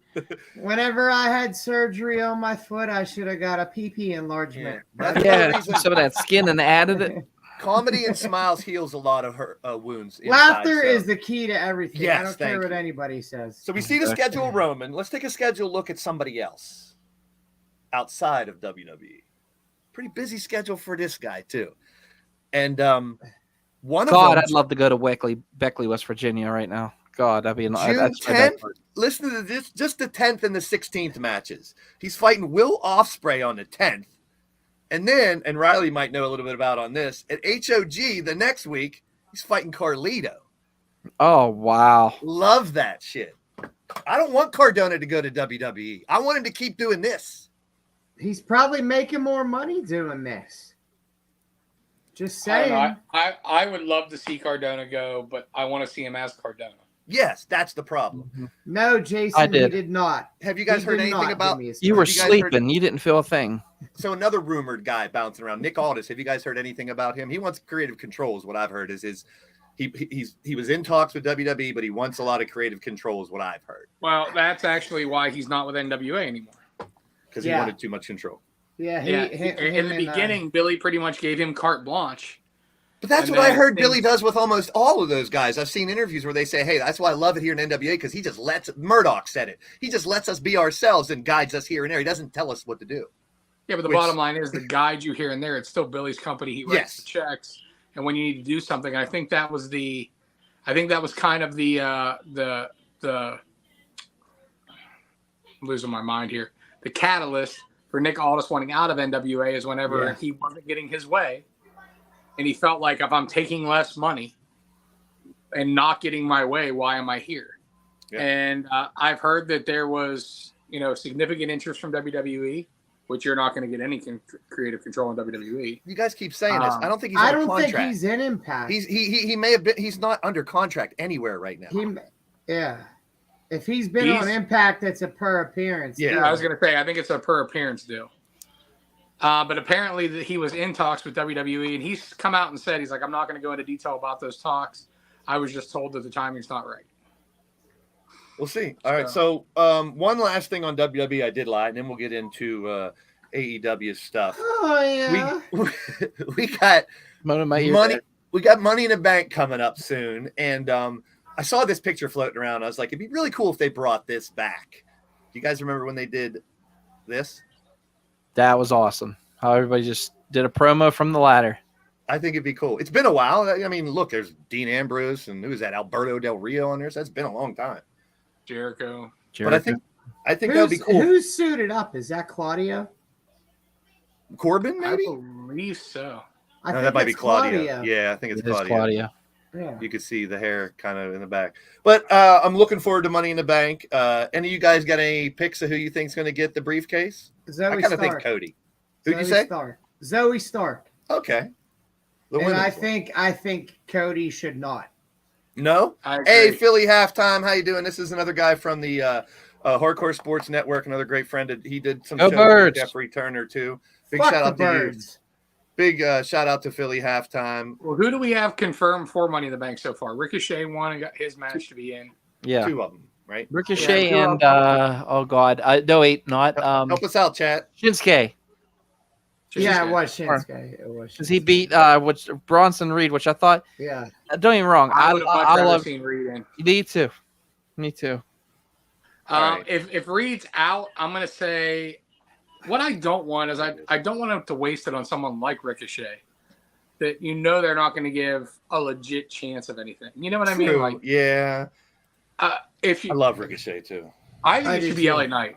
Whenever I had surgery on my foot, I should have got a PP enlargement. Yeah, some of that skin and added it. Comedy and smiles heals a lot of her wounds. Laughter is the key to everything. Yes, I don't care what anybody says. So we see the schedule, Roman. Let's take a schedule look at somebody else outside of WWE. Pretty busy schedule for this guy too. And I'd love to go to Beckley, West Virginia right now. God, that'd be June 10th. Listen to this, just the 10th and the 16th matches. He's fighting Will Ospreay on the 10th. And then, and Riley might know a little bit about on this, at HOG the next week, he's fighting Carlito. Oh, wow. Love that shit. I don't want Cardona to go to WWE. I want him to keep doing this. He's probably making more money doing this. Just saying. I would love to see Cardona go, but I want to see him as Cardona. Yes, that's the problem. No, Jason, he did not. Have you guys heard anything about? You were sleeping. You didn't feel a thing. So another rumored guy bouncing around, Nick Aldis. Have you guys heard anything about him? He wants creative control, is what I've heard. He was in talks with WWE, but he wants a lot of creative control, is what I've heard. Well, that's actually why he's not with NWA anymore. Because he wanted too much control. Yeah, in the beginning, Billy pretty much gave him carte blanche. But that's what I heard Billy does with almost all of those guys. I've seen interviews where they say, hey, that's why I love it here in NWA, because he just lets, Murdoch said it, he just lets us be ourselves and guides us here and there. He doesn't tell us what to do. Yeah, but the bottom line is, the guide you here and there, it's still Billy's company. He writes the checks, and when you need to do something, I think that was kind of the I'm losing my mind here. The catalyst for Nick Aldis wanting out of NWA is whenever he wasn't getting his way, and he felt like, if I'm taking less money and not getting my way, why am I here? Yeah. And I've heard that there was, significant interest from WWE, which you're not going to get any creative control in WWE. You guys keep saying this. I don't think he's under contract. I don't think he's in Impact. He may have been. He's not under contract anywhere right now. If he's been on Impact, it's a per appearance. Yeah, deal. I was going to say, I think it's a per appearance deal. But apparently he was in talks with WWE, and he's come out and said, he's like, I'm not going to go into detail about those talks. I was just told that the timing's not right. We'll see. All right. So one last thing on WWE, I did lie, and then we'll get into AEW stuff. Oh yeah. We got money. We got Money in the Bank coming up soon, and I saw this picture floating around. I was like, it'd be really cool if they brought this back. Do you guys remember when they did this? That was awesome. How everybody just did a promo from the ladder. I think it'd be cool. It's been a while. I mean, look, there's Dean Ambrose and who's that? Alberto Del Rio on there. So that's been a long time. Jericho. But I think that would be cool. Who's suited up? Is that Claudio? Corbin, maybe? I believe so. I No, think that might be it's Claudio. Yeah, I think it's Claudio. Claudio. Yeah. You could see the hair kind of in the back. But I'm looking forward to Money in the Bank. Any of you guys got any picks of who you think's going to get the briefcase? Zoe I kind of think Stark. Cody. Who'd you Zoe say? Stark. Zoe Stark. Okay. The And women's I one. think Cody should not. No? I agree. Hey, Philly Halftime. How you doing? This is another guy from the Hardcore Sports Network, another great friend. He did some Go shows Birds. with Jeffrey Turner, too. Big Fuck shout the out to you. birds. Big shout out to Philly Halftime. Well, who do we have confirmed for Money in the Bank so far? Ricochet won and got his match to be in. Yeah. Two of them, right? Ricochet Yeah, and oh god, no wait, not Help us out, chat. Shinsuke, Yeah, it was Shinsuke. It was because he Shinsuke. beat Bronson Reed, which I thought. Yeah. Don't get me wrong, I would have much I rather love. seen Reed in. Me too. Me too. All right. If Reed's out, I'm gonna say what I don't want is I don't want him to waste it on someone like Ricochet. That they're not going to give a legit chance of anything. You know what I mean? True. Like, Yeah. if you, I love Ricochet, too. I think I it do should be too. LA Knight.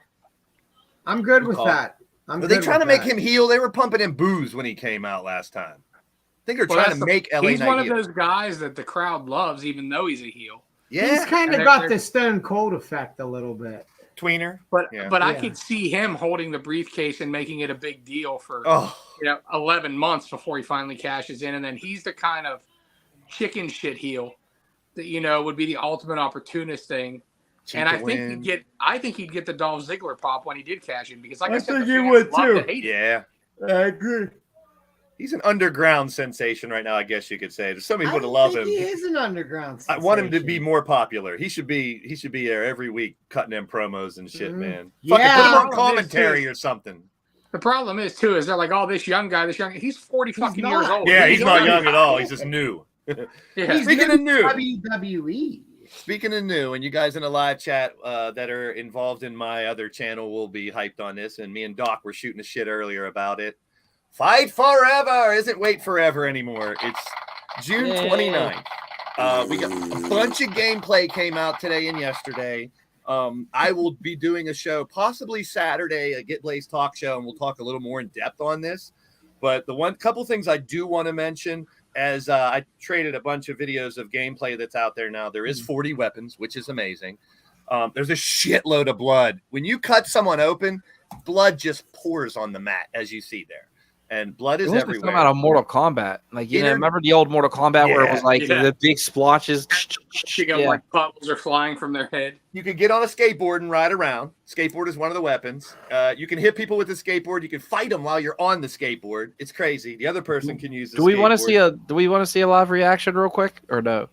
I'm good with call. that. Were they trying to make him heel? They were pumping him booze when he came out last time. I think they're trying to make LA He's Knight one of heel. those guys that the crowd loves, even though he's a heel. Yeah. He's kind And of got they're- the Stone Cold effect a little bit. Tweener. But Yeah. I Yeah. could see him holding the briefcase and making it a big deal for Oh, 11 months before he finally cashes in, and then he's the kind of chicken shit heel that would be the ultimate opportunist thing. And I think he'd get the Dolph Ziggler pop when he did cash in, because like I said, think the he fans would, love too. to hate it. yeah. I agree. He's an underground sensation right now, I guess you could say. There's so many I people that don't love think him. He is an underground. I want him to be sensation. more popular. He should be there every week cutting them promos and shit, Mhm. man. Yeah. Fucking put him on Problem is, commentary too, or something. The problem is too is they're like, oh, this young guy, he's 40 fucking years not. old. Yeah, he's not already- young at all. He's just new. Yeah. He's Speaking of new. WWE. Speaking of new, and you guys in the live chat that are involved in my other channel will be hyped on this, and me and Doc were shooting the shit earlier about it. Fight Forever isn't Wait Forever anymore. It's June Yay. 29th. We got a bunch of gameplay came out today and yesterday. I will be doing a show, possibly Saturday, a Get Blaze talk show, and we'll talk a little more in depth on this. But the couple things I do want to mention, as I traded a bunch of videos of gameplay that's out there now. There is 40 weapons, which is amazing. There's a shitload of blood. When you cut someone open, blood just pours on the mat, as you see there. And blood is everywhere. Talking about a Mortal Kombat, like remember the old Mortal Kombat where it was like the big splotches. You got like puddles are flying from their head. You can get on a skateboard and ride around. Skateboard is one of the weapons. You can hit people with the skateboard. You can fight them while you're on the skateboard. It's crazy. The other person can use the Do we want skateboard. to see a live reaction real quick or no?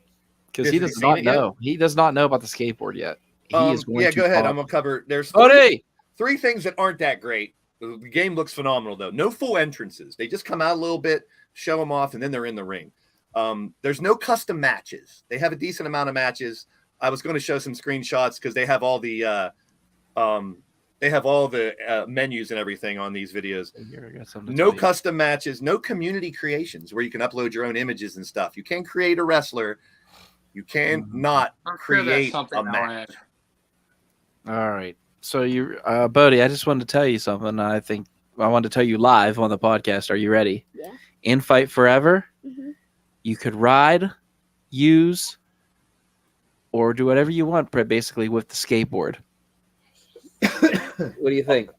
Because he Has he does seen not it yet? know. He does not know about the skateboard yet. He is going to go ahead. talk. I'm gonna cover. There's Buddy! three things that aren't that great. The game looks phenomenal though. No full entrances. They just come out a little bit, show them off, and then they're in the ring. There's no custom matches. They have a decent amount of matches. I was going to show some screenshots because they have all the menus and everything on these videos. Here, I got something to No tell you. custom matches, no community creations where you can upload your own images and stuff. You can create a wrestler. You can not I'm sure that's create something a they'll match. All right. So Bodie, I just wanted to tell you something. I think I wanted to tell you live on the podcast. Are you ready? Yeah. In Fight Forever, Mhm. you could ride, use, or do whatever you want, basically with the skateboard. What do you think?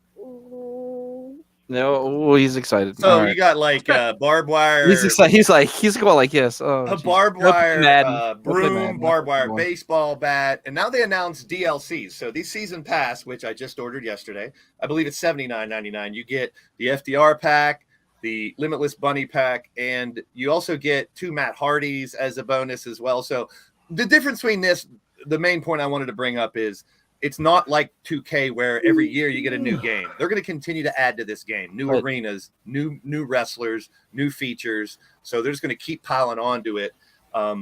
No, he's excited. So All you right. got like barbed wire. He's excited. He's going like yes. Oh, A geez. barbed Don't play wire Madden. Don't play broom, Madden. barbed wire Come on. baseball bat, and now they announced DLCs. So these season pass, which I just ordered yesterday, I believe it's $79.99. You get the FDR pack, the Limitless Bunny pack, and you also get 2 Matt Hardys as a bonus as well. So the difference between this, the main point I wanted to bring up is it's not like 2K where every year you get a new game. They're going to continue to add to this game, new Right. arenas, new wrestlers, new features. So they're just going to keep piling onto it. I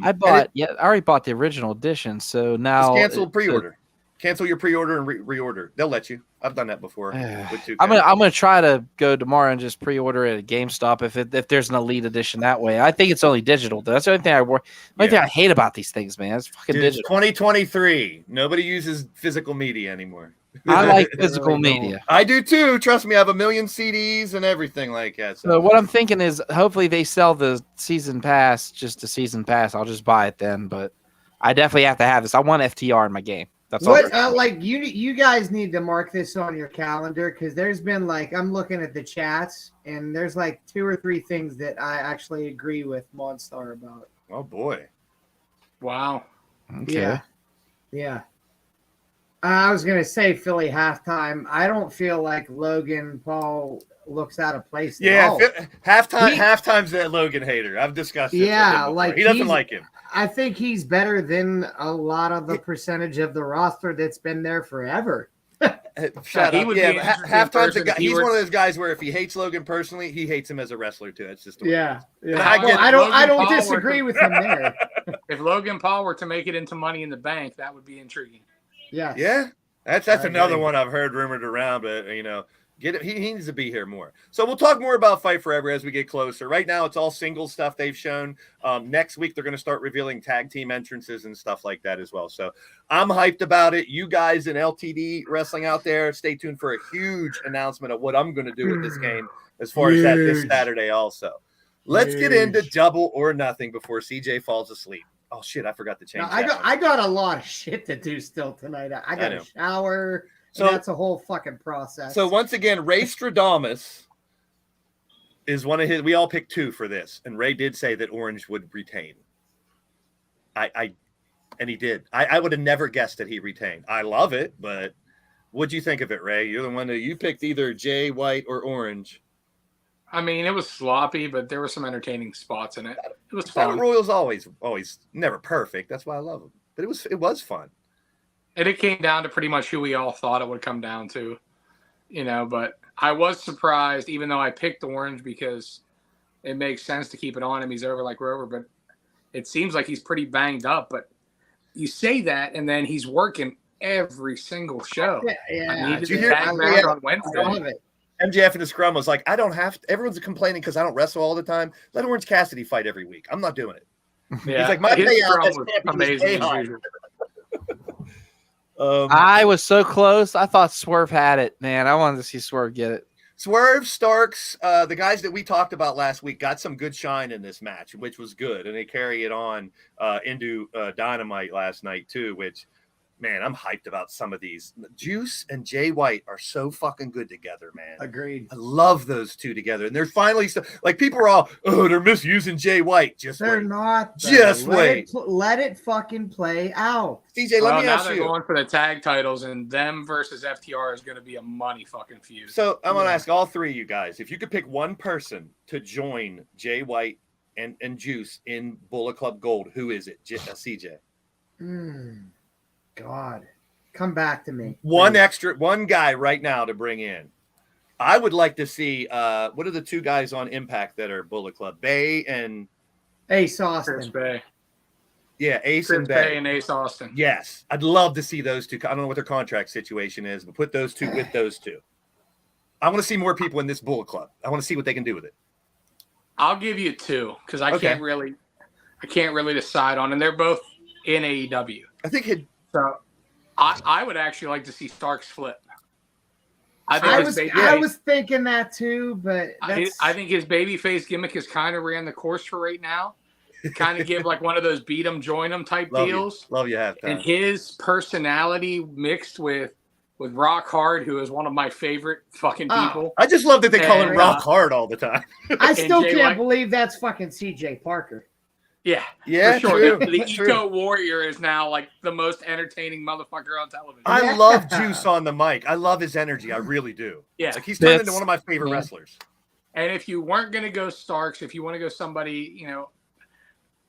already bought the original edition, so now It's canceled pre-order. Cancel your pre-order and reorder. They'll let you. I've done that before. With 2K. I'm gonna try to go tomorrow and just pre-order it at GameStop if there's an Elite Edition that way. I think it's only digital though. That's the only thing I hate about these things, man. It's fucking digital. 2023. Nobody uses physical media anymore. I like physical media. I do too. Trust me, I have a million CDs and everything like that. So what I'm thinking is, hopefully they sell the season pass, just a season pass. I'll just buy it then. But I definitely have to have this. I want FTR in my game. That's what. Like you guys need to mark this on your calendar because there's been like I'm looking at the chats and there's like 2 or 3 things that I actually agree with Monstar about. Oh boy! Wow. Okay. Yeah. I was gonna say Philly halftime. I don't feel like Logan Paul looks out of place. Yeah, halftime's that Logan hater. I've discussed. Yeah, like he doesn't like him. I think he's better than a lot of the percentage of the roster that's been there forever. Shut up. Yeah, halftime's a guy. He's one of those guys where if he hates Logan personally, he hates him as a wrestler too. It's just yeah. I don't disagree with him there. If Logan Paul were to make it into Money in the Bank, that would be intriguing. Yeah. Yeah. That's another one I've heard rumored around, but get it. He needs to be here more. So we'll talk more about Fight Forever as we get closer. Right now, it's all single stuff they've shown. Next week, they're going to start revealing tag team entrances and stuff like that as well. So I'm hyped about it. You guys in LTD wrestling out there, stay tuned for a huge announcement of what I'm going to do with this game as far as that this Saturday also. Let's get into Double or Nothing before CJ falls asleep. Oh shit! I forgot to change. I got a lot of shit to do still tonight. I got to shower. So that's a whole fucking process. So once again, Ray Stradamus is one of his. We all picked 2 for this, and Ray did say that Orange would retain. And he did. I would have never guessed that he retained. I love it, but what'd you think of it, Ray? You're the one that you picked either Jay White or Orange. I mean, it was sloppy, but there were some entertaining spots in it. It was fun. Battle Royal's always never perfect. That's why I love them. But it was fun. And it came down to pretty much who we all thought it would come down to, but I was surprised, even though I picked Orange because it makes sense to keep it on him. He's over like Rover, but it seems like he's pretty banged up. But you say that, and then he's working every single show. Yeah. Did you hear on Wednesday? MJF in the scrum was like, I don't have to. Everyone's complaining because I don't wrestle all the time. Let Orange Cassidy fight every week. I'm not doing it. Yeah. He's like, my payout is amazing. I was so close. I thought Swerve had it, man. I wanted to see Swerve get it. Swerve, Starks, the guys that we talked about last week got some good shine in this match, which was good. And they carry it on into Dynamite last night too, which, man, I'm hyped about some of these. Juice and Jay White are so fucking good together, man. Agreed. I love those two together. And they're finally like people are all, they're misusing Jay White. They're not. Just wait. Let it fucking play out. CJ, let me ask you. They're going for the tag titles, and them versus FTR is going to be a money fucking feud. So I'm going to ask all 3 of you guys, if you could pick one person to join Jay White and Juice in Bullet Club Gold, who is it? CJ. God, come back to me. One guy right now to bring in. I would like to see what are the 2 guys on Impact that are Bullet Club? Bay and Ace Austin. Chris Bay. Yeah, Ace Chris and Bay and Ace Austin. Yes, I'd love to see those 2. I don't know what their contract situation is, but put those 2 with those 2. I want to see more people in this Bullet Club. I want to see what they can do with it. I'll give you 2 because I can't really decide on, and they're both in AEW. I think So, I would actually like to see Starks flip. I was thinking that too, but I think his babyface gimmick is kind of ran the course for right now. Kind of give like one of those beat 'em, join 'em type deals. Love you have and his personality mixed with Rock Hard, who is one of my favorite fucking people. I just love that they call him Rock Hard all the time. I still can't believe that's fucking CJ Parker. Yeah, for sure. The Eco Warrior is now like the most entertaining motherfucker on television. I love Juice on the mic. I love his energy. I really do. Yeah, like he's turned into one of my favorite wrestlers. And if you weren't going to go Starks, if you want to go somebody,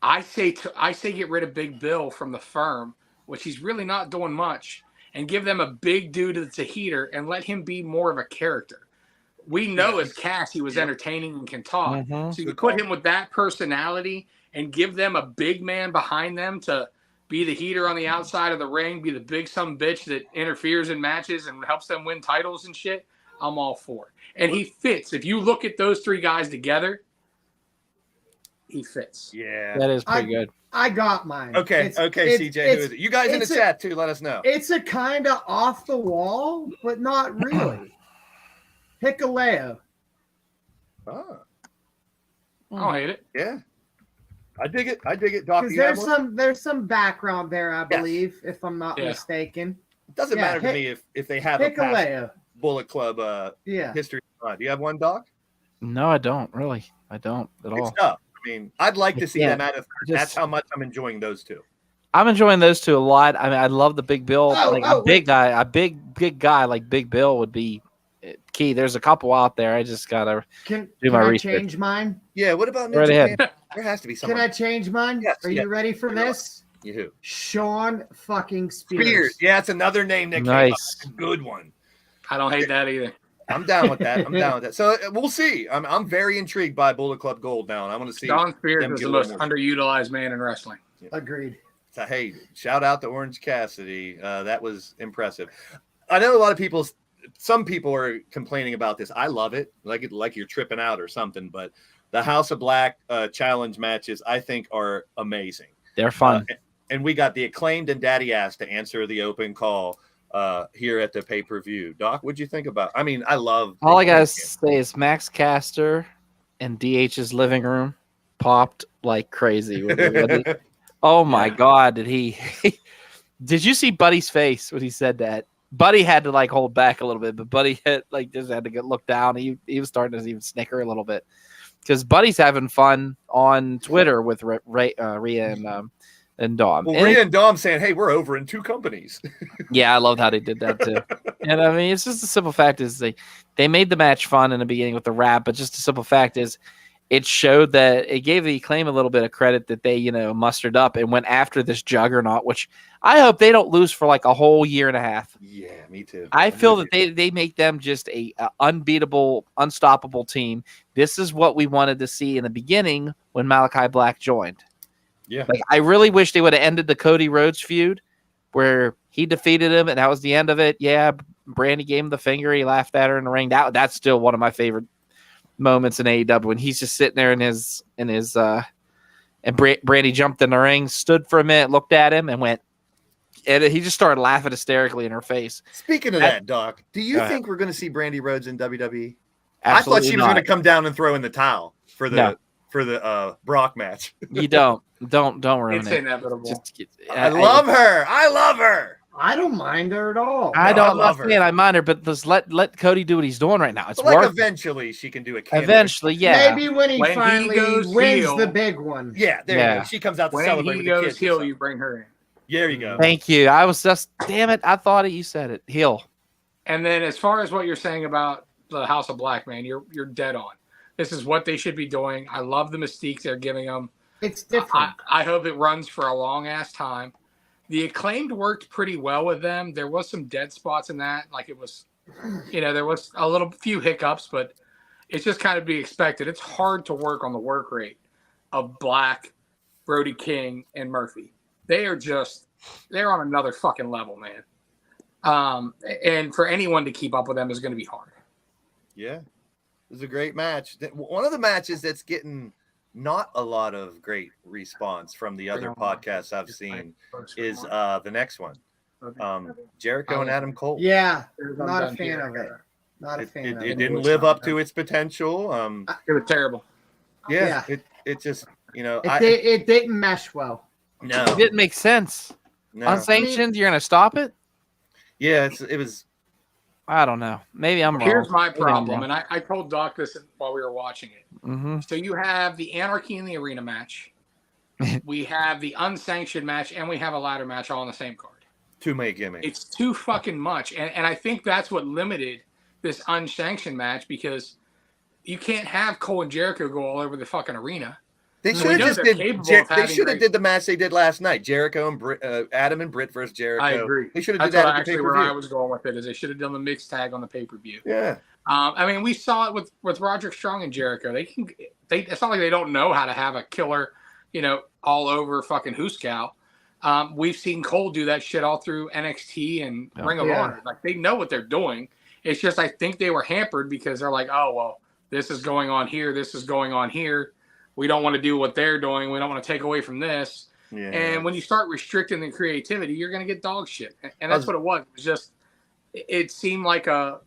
I say get rid of Big Bill from the Firm, which he's really not doing much, and give them a big dude that's a heater and let him be more of a character. We know as Cass he was entertaining and can talk. So you put him with that personality and give them a big man behind them to be the heater on the outside of the ring, be the big some bitch that interferes in matches and helps them win titles and shit, I'm all for it. And he fits. If you look at those three guys together, he fits. Yeah. That is pretty good. I got mine. Okay, CJ, who is it? You guys in the chat too, let us know. It's a kind of off the wall, but not really. Hikuleo. Oh. I don't hate it. Yeah. I dig it. Doc, Because there's some background there, I believe, if I'm not mistaken. It doesn't matter to me if they have a past Bullet Club history. Do you have one, Doc? No, I don't really. I don't at all. Tough. I mean, I'd like to see them out of. That's how much I'm enjoying those two. I'm enjoying those two a lot. I mean, I love the Big Bill. A big guy like Big Bill would be key. There's a couple out there. I just gotta do my research. Can I change mine? Yeah. What about right ahead? There has to be someone. Can I change mine? Yes. Are you ready for this? You. Sean fucking Spears. Yeah, it's another name that came up. It's a good one. I don't hate that either. I'm down with that. So we'll see. I'm very intrigued by Bullet Club Gold now, and I want to see. Sean Spears is the most underutilized man in wrestling. Yeah. Agreed. So, hey, shout out to Orange Cassidy. That was impressive. I know a lot of people. Some people are complaining about this. I love it. Like you're tripping out or something. But the House of Black challenge matches, I think, are amazing. They're fun. And we got the Acclaimed and Daddy Ass to answer the open call here at the pay-per-view. Doc, what'd you think about? I mean, I love. All I gotta say is Max Caster in DH's living room popped like crazy. Oh my God, did he? Did you see Buddy's face when he said that? Buddy had to like hold back a little bit, but Buddy had just had to get looked down. He was starting to even snicker a little bit because Buddy's having fun on Twitter with Rhea and Dom. Well, Rhea and Dom saying, "Hey, we're over in two companies." Yeah, I loved how they did that too. And I mean, it's just the simple fact is they made the match fun in the beginning with the rap, but just the simple fact is it showed that it gave the Acclaim a little bit of credit that they, mustered up and went after this juggernaut, which I hope they don't lose for like a whole year and a half. Yeah, me too. I feel that they make them just a unbeatable, unstoppable team. This is what we wanted to see in the beginning when Malachi Black joined. Yeah. Like, I really wish they would have ended the Cody Rhodes feud where he defeated him and that was the end of it. Yeah, Brandy gave him the finger. He laughed at her in the ring. That's still one of my favorite moments in AEW when he's just sitting there and Brandy jumped in the ring, stood for a minute, looked at him, and went. And he just started laughing hysterically in her face. Speaking of that, Doc, do you think we're going to see Brandy Rhodes in WWE? Absolutely I thought she was not. going to come down and throw in the towel for the Brock match. You don't ruin it's it. inevitable. I love her. I don't mind her at all. I don't love her. I mind her, but just let Cody do what he's doing right now. It's like working. Eventually she can do a cameo. Eventually, yeah. Maybe when he finally wins the big one. Yeah, there you go. She comes out to celebrate when with he the goes kids. heel, you bring her in. There you go. Thank you. I was just, damn it. I thought it. You said it. Heel. And then as far as what you're saying about the House of Black, man, you're dead on. This is what they should be doing. I love the mystique they're giving them. It's different. I hope it runs for a long ass time. The Acclaimed worked pretty well with them. There was some dead spots in that. Like it was, there was a few hiccups, but it's just kind of be expected. It's hard to work on the work rate of Black, Brody King, and Murphy. They're on another fucking level, man. And for anyone to keep up with them is going to be hard. Yeah. It was a great match. One of the matches that's getting not a lot of great response from the other podcasts I've seen is the next one. Jericho and Adam Cole. Yeah. Not a fan of it. Not a fan of it. It didn't live up to its potential. It was terrible. Yeah. It just, it didn't mesh well. No. It didn't make sense. No. Unsanctioned, you're going to stop it? Yeah, it was. I don't know. Maybe I'm wrong. Here's my problem, and I told Doc this while we were watching it. Mm-hmm. So you have the Anarchy in the Arena match. We have the unsanctioned match, and we have a ladder match all on the same card. Too many gimmicks. It's too fucking much. And I think that's what limited this unsanctioned match because you can't have Cole and Jericho go all over the fucking arena. They should have just did the match they did last night. Jericho and Adam and Britt versus Jericho. I agree. They should have did that at the actually pay-per-view. where I was going with it is they should have done the mixed tag on the pay-per-view. Yeah. I mean, we saw it with Roderick Strong and Jericho. It's not like they don't know how to have a killer, all over fucking Hooskow. We've seen Cole do that shit all through NXT and Ring of Yeah. Honor. Like, they know what they're doing. It's just I think they were hampered because they're like, oh, well, this is going on here. This is going on here. We don't want to do what they're doing. We don't want to take away from this. Yeah. And when you start restricting the creativity, you're going to get dog shit. And that's what it was. It was just, it seemed like a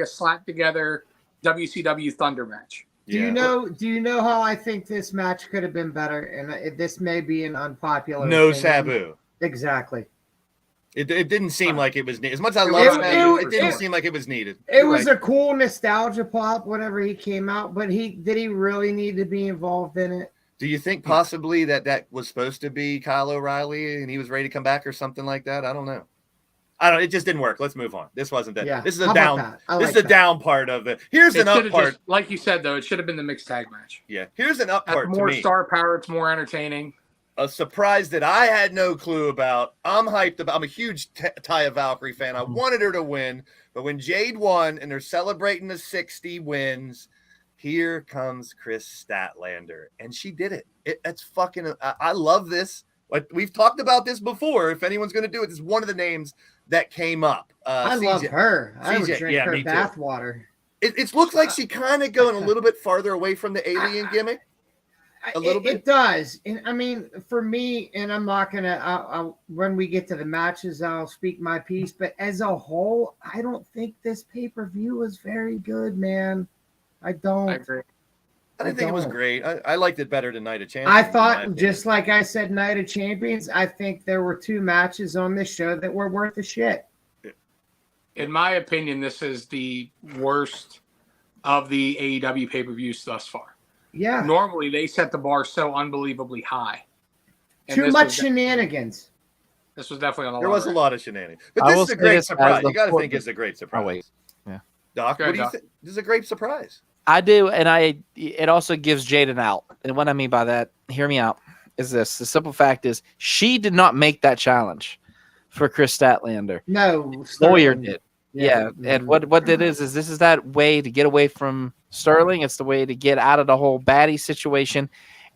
slap together WCW Thunder match. Do you know how I think this match could have been better? And this may be an unpopular No opinion. Sabu. Exactly. It didn't seem like it was needed. As much as I love Sabu, it didn't seem like it was needed. It was a cool nostalgia pop whenever he came out, but did he really need to be involved in it? Do you think possibly that was supposed to be Kyle O'Reilly and he was ready to come back or something like that? I don't know. It just didn't work. Let's move on. This wasn't that. Yeah. This is a How down. about that? This is a down part of it. Here's an up part. Like you said, though, it should have been the mixed tag match. Yeah. Here's an up That's part to more me. star power. It's more entertaining. A surprise that I had no clue about. I'm hyped about. I'm a huge Taya Valkyrie fan. I wanted her to win, but when Jade won and they're celebrating the 60 wins, here comes Chris Statlander, and she did it. It's fucking. I love this. Like, we've talked about this before. If anyone's going to do it, this is one of the names that came up. I love her. I would drink her bathwater. It looks like she kind of going a little bit farther away from the alien gimmick. A little bit. It does. And I mean, for me, and I'm not going to, when we get to the matches, I'll speak my piece. But as a whole, I don't think this pay-per-view was very good, man. I don't. I agree. I didn't think it was great. I liked it better than Night of Champions. I thought, just like I said, Night of Champions, I think there were 2 matches on this show that were worth the shit. In my opinion, this is the worst of the AEW pay-per-views thus far. Yeah. Normally, they set the bar so unbelievably high. Too much shenanigans. This was definitely on the There was a lot of shenanigans. But this is a great surprise. You got to think it's a great surprise. Oh, wait. Yeah. Doc, what do you think? This is a great surprise. I do, and it also gives Jade an out. And what I mean by that, hear me out, is this. The simple fact is she did not make that challenge for Chris Statlander. No. Lawyer did. Yeah. Mm-hmm. And what it is this is that way to get away from Sterling. It's the way to get out of the whole baddie situation.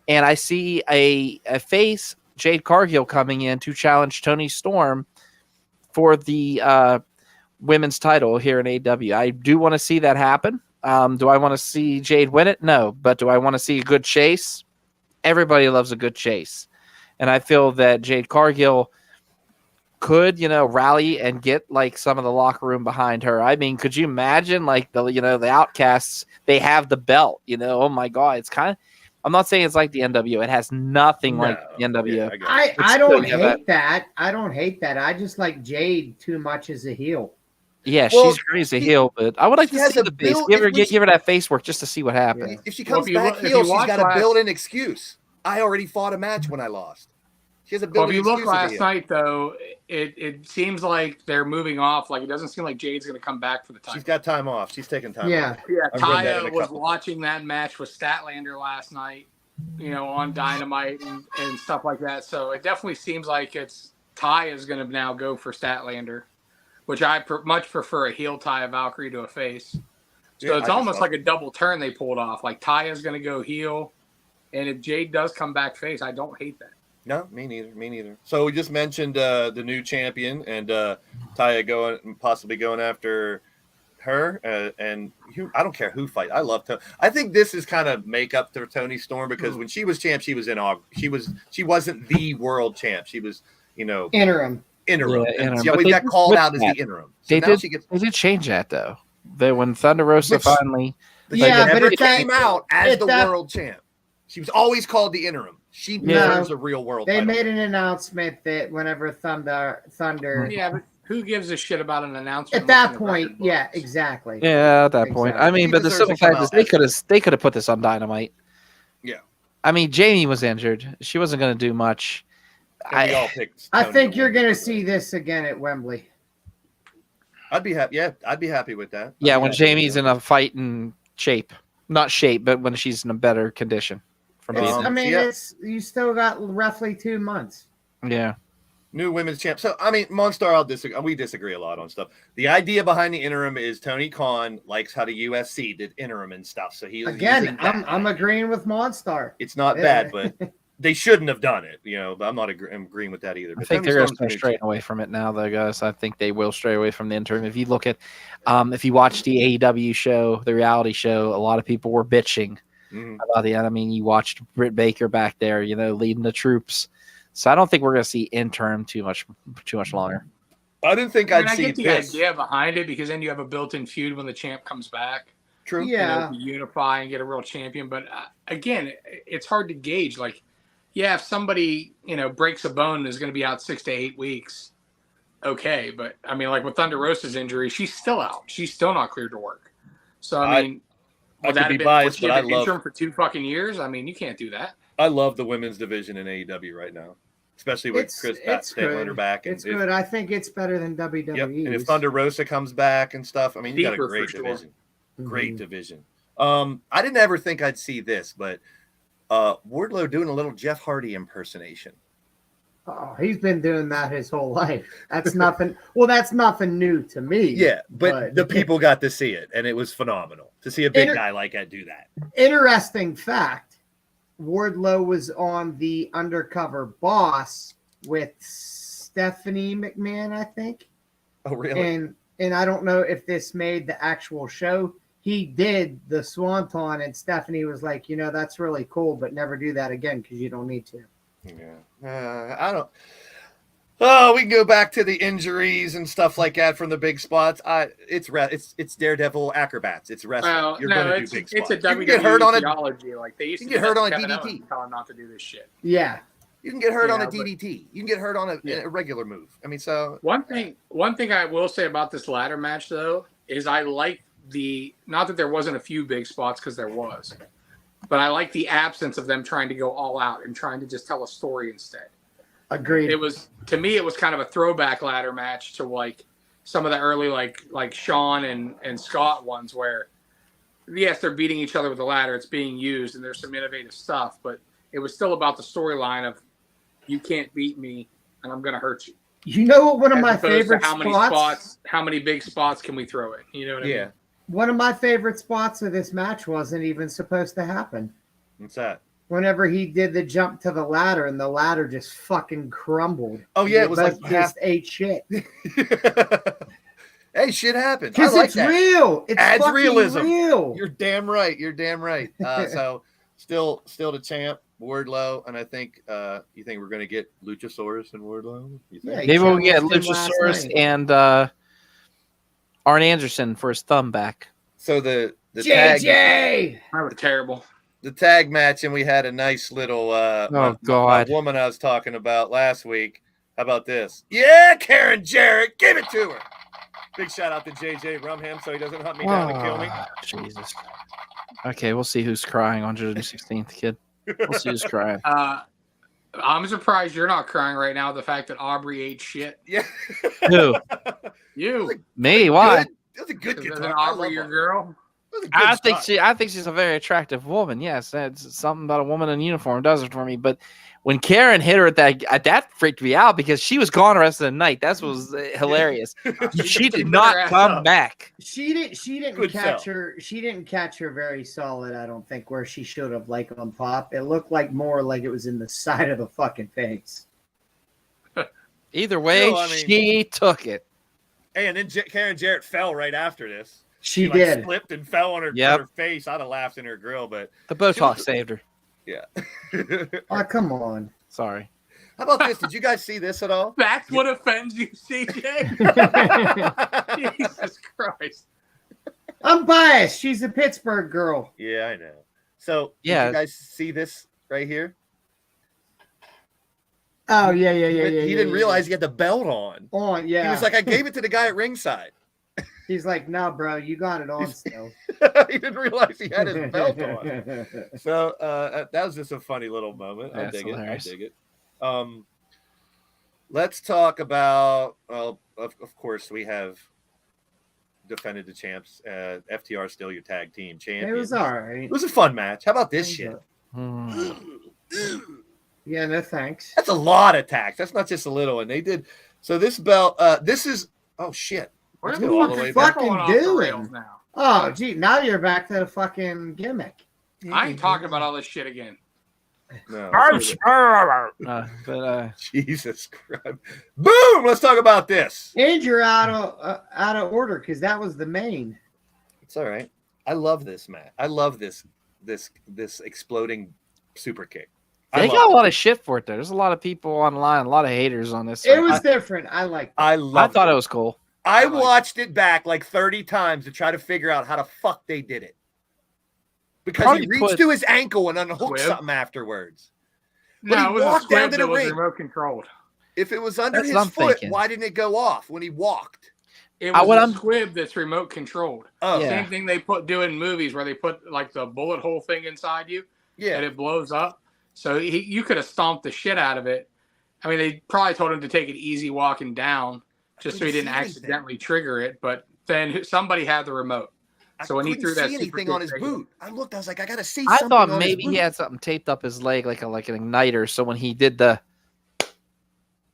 And I see a face, Jade Cargill, coming in to challenge Toni Storm for the women's title here in AEW. I do want to see that happen. Do I want to see Jade win it? No. But do I want to see a good chase? Everybody loves a good chase. And I feel that Jade Cargill could, rally and get like some of the locker room behind her. I mean, could you imagine like the Outcasts, they have the belt, oh my God. It's kind of, I'm not saying it's like the NWO. It has nothing like the NWO. Yeah, I don't hate that. I don't hate that. I just like Jade too much as a heel. Yeah, she's great as a heel, but I would like to see the face. Give her that face work just to see what happens. If she comes back heel, she's got to build an excuse. I already fought a match when I lost. She has a built-in excuse. If you look last night, though, it seems like they're moving off. Like, it doesn't seem like Jade's going to come back for the title. She's got time off. She's taking time off. Yeah, Taya was watching that match with Statlander last night, on Dynamite and stuff like that. So it definitely seems like Taya is going to now go for Statlander, which I much prefer a heel Taya Valkyrie to a face. So it's almost like a double turn they pulled off. Like, Taya's going to go heel, and if Jade does come back face, I don't hate that. No, me neither. So we just mentioned the new champion and Taya possibly going after her. And I don't care who fight. I love Tony. I think this is kind of make up to Toni Storm because when she was champ, she was in aug. She wasn't the world champ. She was, interim. Yeah, she always got called out as the interim. So they did change that though. When Thunder Rosa finally, but it came out as the world champ. She was always called the interim. She deserves a real world title. They made an announcement that whenever Thunder. Yeah, but who gives a shit about an announcement? At that point, yeah, exactly. Yeah, at that point. I mean, but the simple fact is they could have put this on Dynamite. Yeah. I mean, Jamie was injured. She wasn't going to do much. I think you're going to see this again at Wembley. I'd be happy. Yeah, I'd be happy with that. Yeah, when Jamie's in a fighting shape, not shape, but when she's in a better condition. You still got roughly 2 months. Yeah. New women's champ. So, I mean, Monstar, we disagree a lot on stuff. The idea behind the interim is Tony Khan likes how the UFC did interim and stuff. So I'm agreeing with Monstar. It's not bad, they shouldn't have done it. But I'm not I'm agreeing with that either. I But think Tony they're going to Storm's stray the new away from it now, though, guys. I think they will stray away from the interim. If you look at, if you watch the AEW show, the reality show, a lot of people were bitching about the end. I mean, you watched Britt Baker back there, leading the troops. So I don't think we're going to see interim too much longer. I didn't think I'd see get the idea behind it, because then you have a built-in feud when the champ comes back. True. Yeah. To unify and get a real champion. But again, it's hard to gauge. Like, yeah, if somebody, breaks a bone and is going to be out 6 to 8 weeks, okay. But I mean, like with Thunder Rosa's injury, she's still out. She's still not cleared to work. So I mean, I could be biased, but I love interim for 2 fucking years. I mean, you can't do that. I love the women's division in AEW right now, especially with Chris Statlander her back. It's good. I think it's better than WWE. Yep. And if Thunder Rosa comes back and stuff, I mean, you got a great division. Sure. Great division. I didn't ever think I'd see this, but Wardlow doing a little Jeff Hardy impersonation. Oh, he's been doing that his whole life. That's nothing. Well, that's nothing new to me. Yeah, but the people got to see it, and it was phenomenal to see a big guy like that do that. Interesting fact: Wardlow was on the Undercover Boss with Stephanie McMahon, I think. Oh, really? And I don't know if this made the actual show. He did the Swanton, and Stephanie was like, that's really cool, but never do that again because you don't need to. Yeah. I don't. Oh, we can go back to the injuries and stuff like that from the big spots. It's Daredevil acrobats. It's wrestling. Well, You're going to do big spots. It's a WWE get hurt on theology. Like they used to get hurt on a Kevin DDT. Owens and tell him not to do this shit. Yeah. You can get hurt on a DDT. You can get hurt on a regular move. I mean, so one thing I will say about this ladder match though is I like not that there wasn't a few big spots, because there was, but I like the absence of them trying to go all out and trying to just tell a story instead. Agreed. It was kind of a throwback ladder match to like some of the early like Shawn and Scott ones where yes, they're beating each other with the ladder, it's being used and there's some innovative stuff, but it was still about the storyline of you can't beat me and I'm going to hurt you. You know what one of my favorite how many big spots can we throw it? You know what I mean? One of my favorite spots of this match wasn't even supposed to happen. What's that? Whenever he did the jump to the ladder and the ladder just fucking crumbled. Oh yeah, it was like just ate shit. Hey, shit happens. Because it's real. It's adds realism. Real. You're damn right. So still the champ, Wardlow, and I think you think we're gonna get Luchasaurus and Wardlow? Maybe we'll get Luchasaurus and Arn Anderson for his thumb back. So the JJ! That was terrible. The tag match, and we had a nice little my woman I was talking about last week. How about this? Yeah, Karen Jarrett, give it to her. Big shout out to JJ Rumham so he doesn't hunt me down and kill me. Jesus. Okay, we'll see who's crying on June 16th, kid. We'll see who's crying. I'm surprised you're not crying right now. The fact that Aubrey ate shit. Yeah. Who? You. Me? Why? That's a good guitar. Aubrey, your girl. I think she's a very attractive woman. Yes, that's something about a woman in uniform does it for me. But when Karen hit her at that freaked me out because she was gone the rest of the night. That was hilarious. She did not come back. She didn't catch her. She didn't catch her very solid. I don't think where she should have like on top. It looked like more like it was in the side of the fucking face. Either way, she took it. Hey, and then Karen Jarrett fell right after this. She did. Slipped and fell on her face. I'd have laughed in her grill, but the Botox saved her. Yeah. Oh, come on. Sorry. How about this? Did you guys see this at all? That's what offends you, CJ? Jesus Christ. I'm biased. She's a Pittsburgh girl. Yeah, I know. So, did you guys see this right here? Oh, yeah. He didn't realize he had the belt on. Yeah. He was like, I gave it to the guy at ringside. He's like, no, bro, you got it on still. He didn't realize he had his belt on. So that was just a funny little moment. I dig it. Let's talk about, well, of course, we have defended the champs. FTR still your tag team champion. It was all right. It was a fun match. How about this shit? Yeah, no thanks. That's a lot of tax. That's not just a little. And they did. So this belt, this is, oh shit. What are you fucking doing now? Oh, gee, now you're back to the fucking gimmick. I ain't talking about all this shit again. No. Jesus Christ. Boom! Let's talk about this. And you're out of order because that was the main. It's all right. I love this, Matt. I love this exploding super kick. They got a lot of shit for it though. There's a lot of people online, a lot of haters on this. It was different. I liked it. I thought it was cool. I watched it back like 30 times to try to figure out how the fuck they did it. Because he reached to his ankle and unhooked something afterwards. But no, it was a squib that was remote controlled. If it was under his foot, why didn't it go off when he walked? It was a squib that's remote controlled. Oh, Same thing they do in movies where they put like the bullet hole thing inside you. Yeah. And it blows up. So you could have stomped the shit out of it. I mean, they probably told him to take it easy walking down just so he didn't accidentally trigger it. But then somebody had the remote. So when he threw that anything on his boot, I looked. I was like, I gotta see. I thought maybe he had something taped up his leg, like an igniter. So when he did the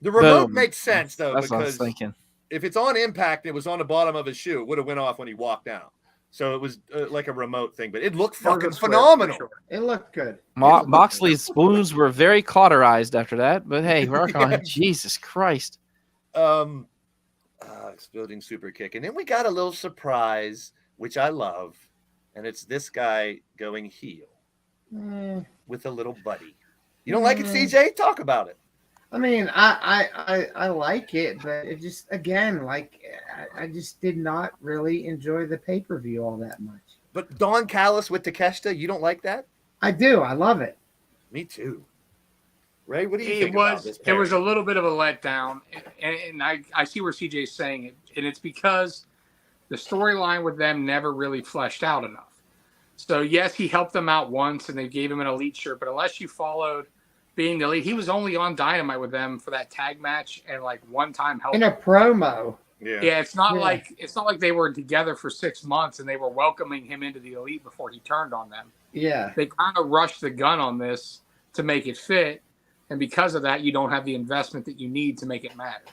remote makes sense though, that's because what I was thinking. If it's on impact, and it was on the bottom of his shoe, it would have went off when he walked down. So it was like a remote thing, but it looked fucking phenomenal. Sure. It looked good. Moxley's wounds were very cauterized after that, but hey, work on it. Jesus Christ. Exploding super kick, and then we got a little surprise, which I love, and it's this guy going heel with a little buddy. You don't like it, CJ? Talk about it. I mean, I like it, but it just, again, like, I just did not really enjoy the pay-per-view all that much. But Don Callis with Takeshita, you don't like that? I do. I love it. Me too. Ray, what do you think about this? It was a little bit of a letdown, and I see where CJ's saying it, and it's because the storyline with them never really fleshed out enough. So, yes, he helped them out once, and they gave him an elite shirt, but unless you followed being the elite, he was only on Dynamite with them for that tag match and like one time help in a promo. Yeah, it's not like they were together for 6 months and they were welcoming him into the elite before he turned on them. Yeah, they kind of rushed the gun on this to make it fit, and because of that, you don't have the investment that you need to make it matter.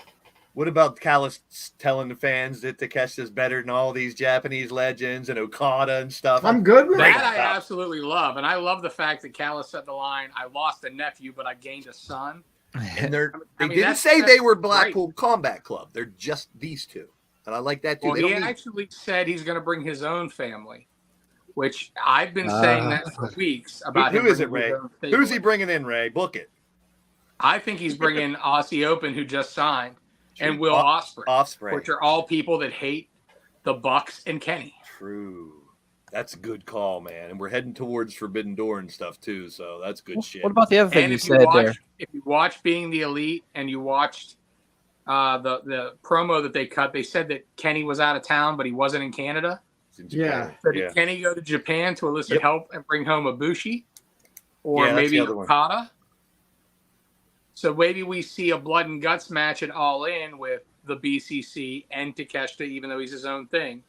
What about Callis telling the fans that Takeshita's better than all these Japanese legends and Okada and stuff? I'm good with that. I absolutely love. And I love the fact that Callis said the line, I lost a nephew, but I gained a son. And they didn't say they were Blackpool Combat Club. They're just these two. And I like that too. Well, he actually said he's going to bring his own family, which I've been saying that for weeks about Who is it, Ray? Who's he bringing in, Ray? Book it. I think he's bringing Aussie Open, who just signed. And Will Ospreay, which are all people that hate the Bucks and Kenny. True. That's a good call, man. And we're heading towards Forbidden Door and stuff, too. So that's good shit. What about the other thing you said there? If you watch Being the Elite and you watched the promo that they cut, they said that Kenny was out of town, but he wasn't in Canada. Yeah. So did Kenny go to Japan to elicit help and bring home Ibushi? Or maybe Okada? So maybe we see a blood and guts match at All In with the BCC and Takeshita, even though he's his own thing,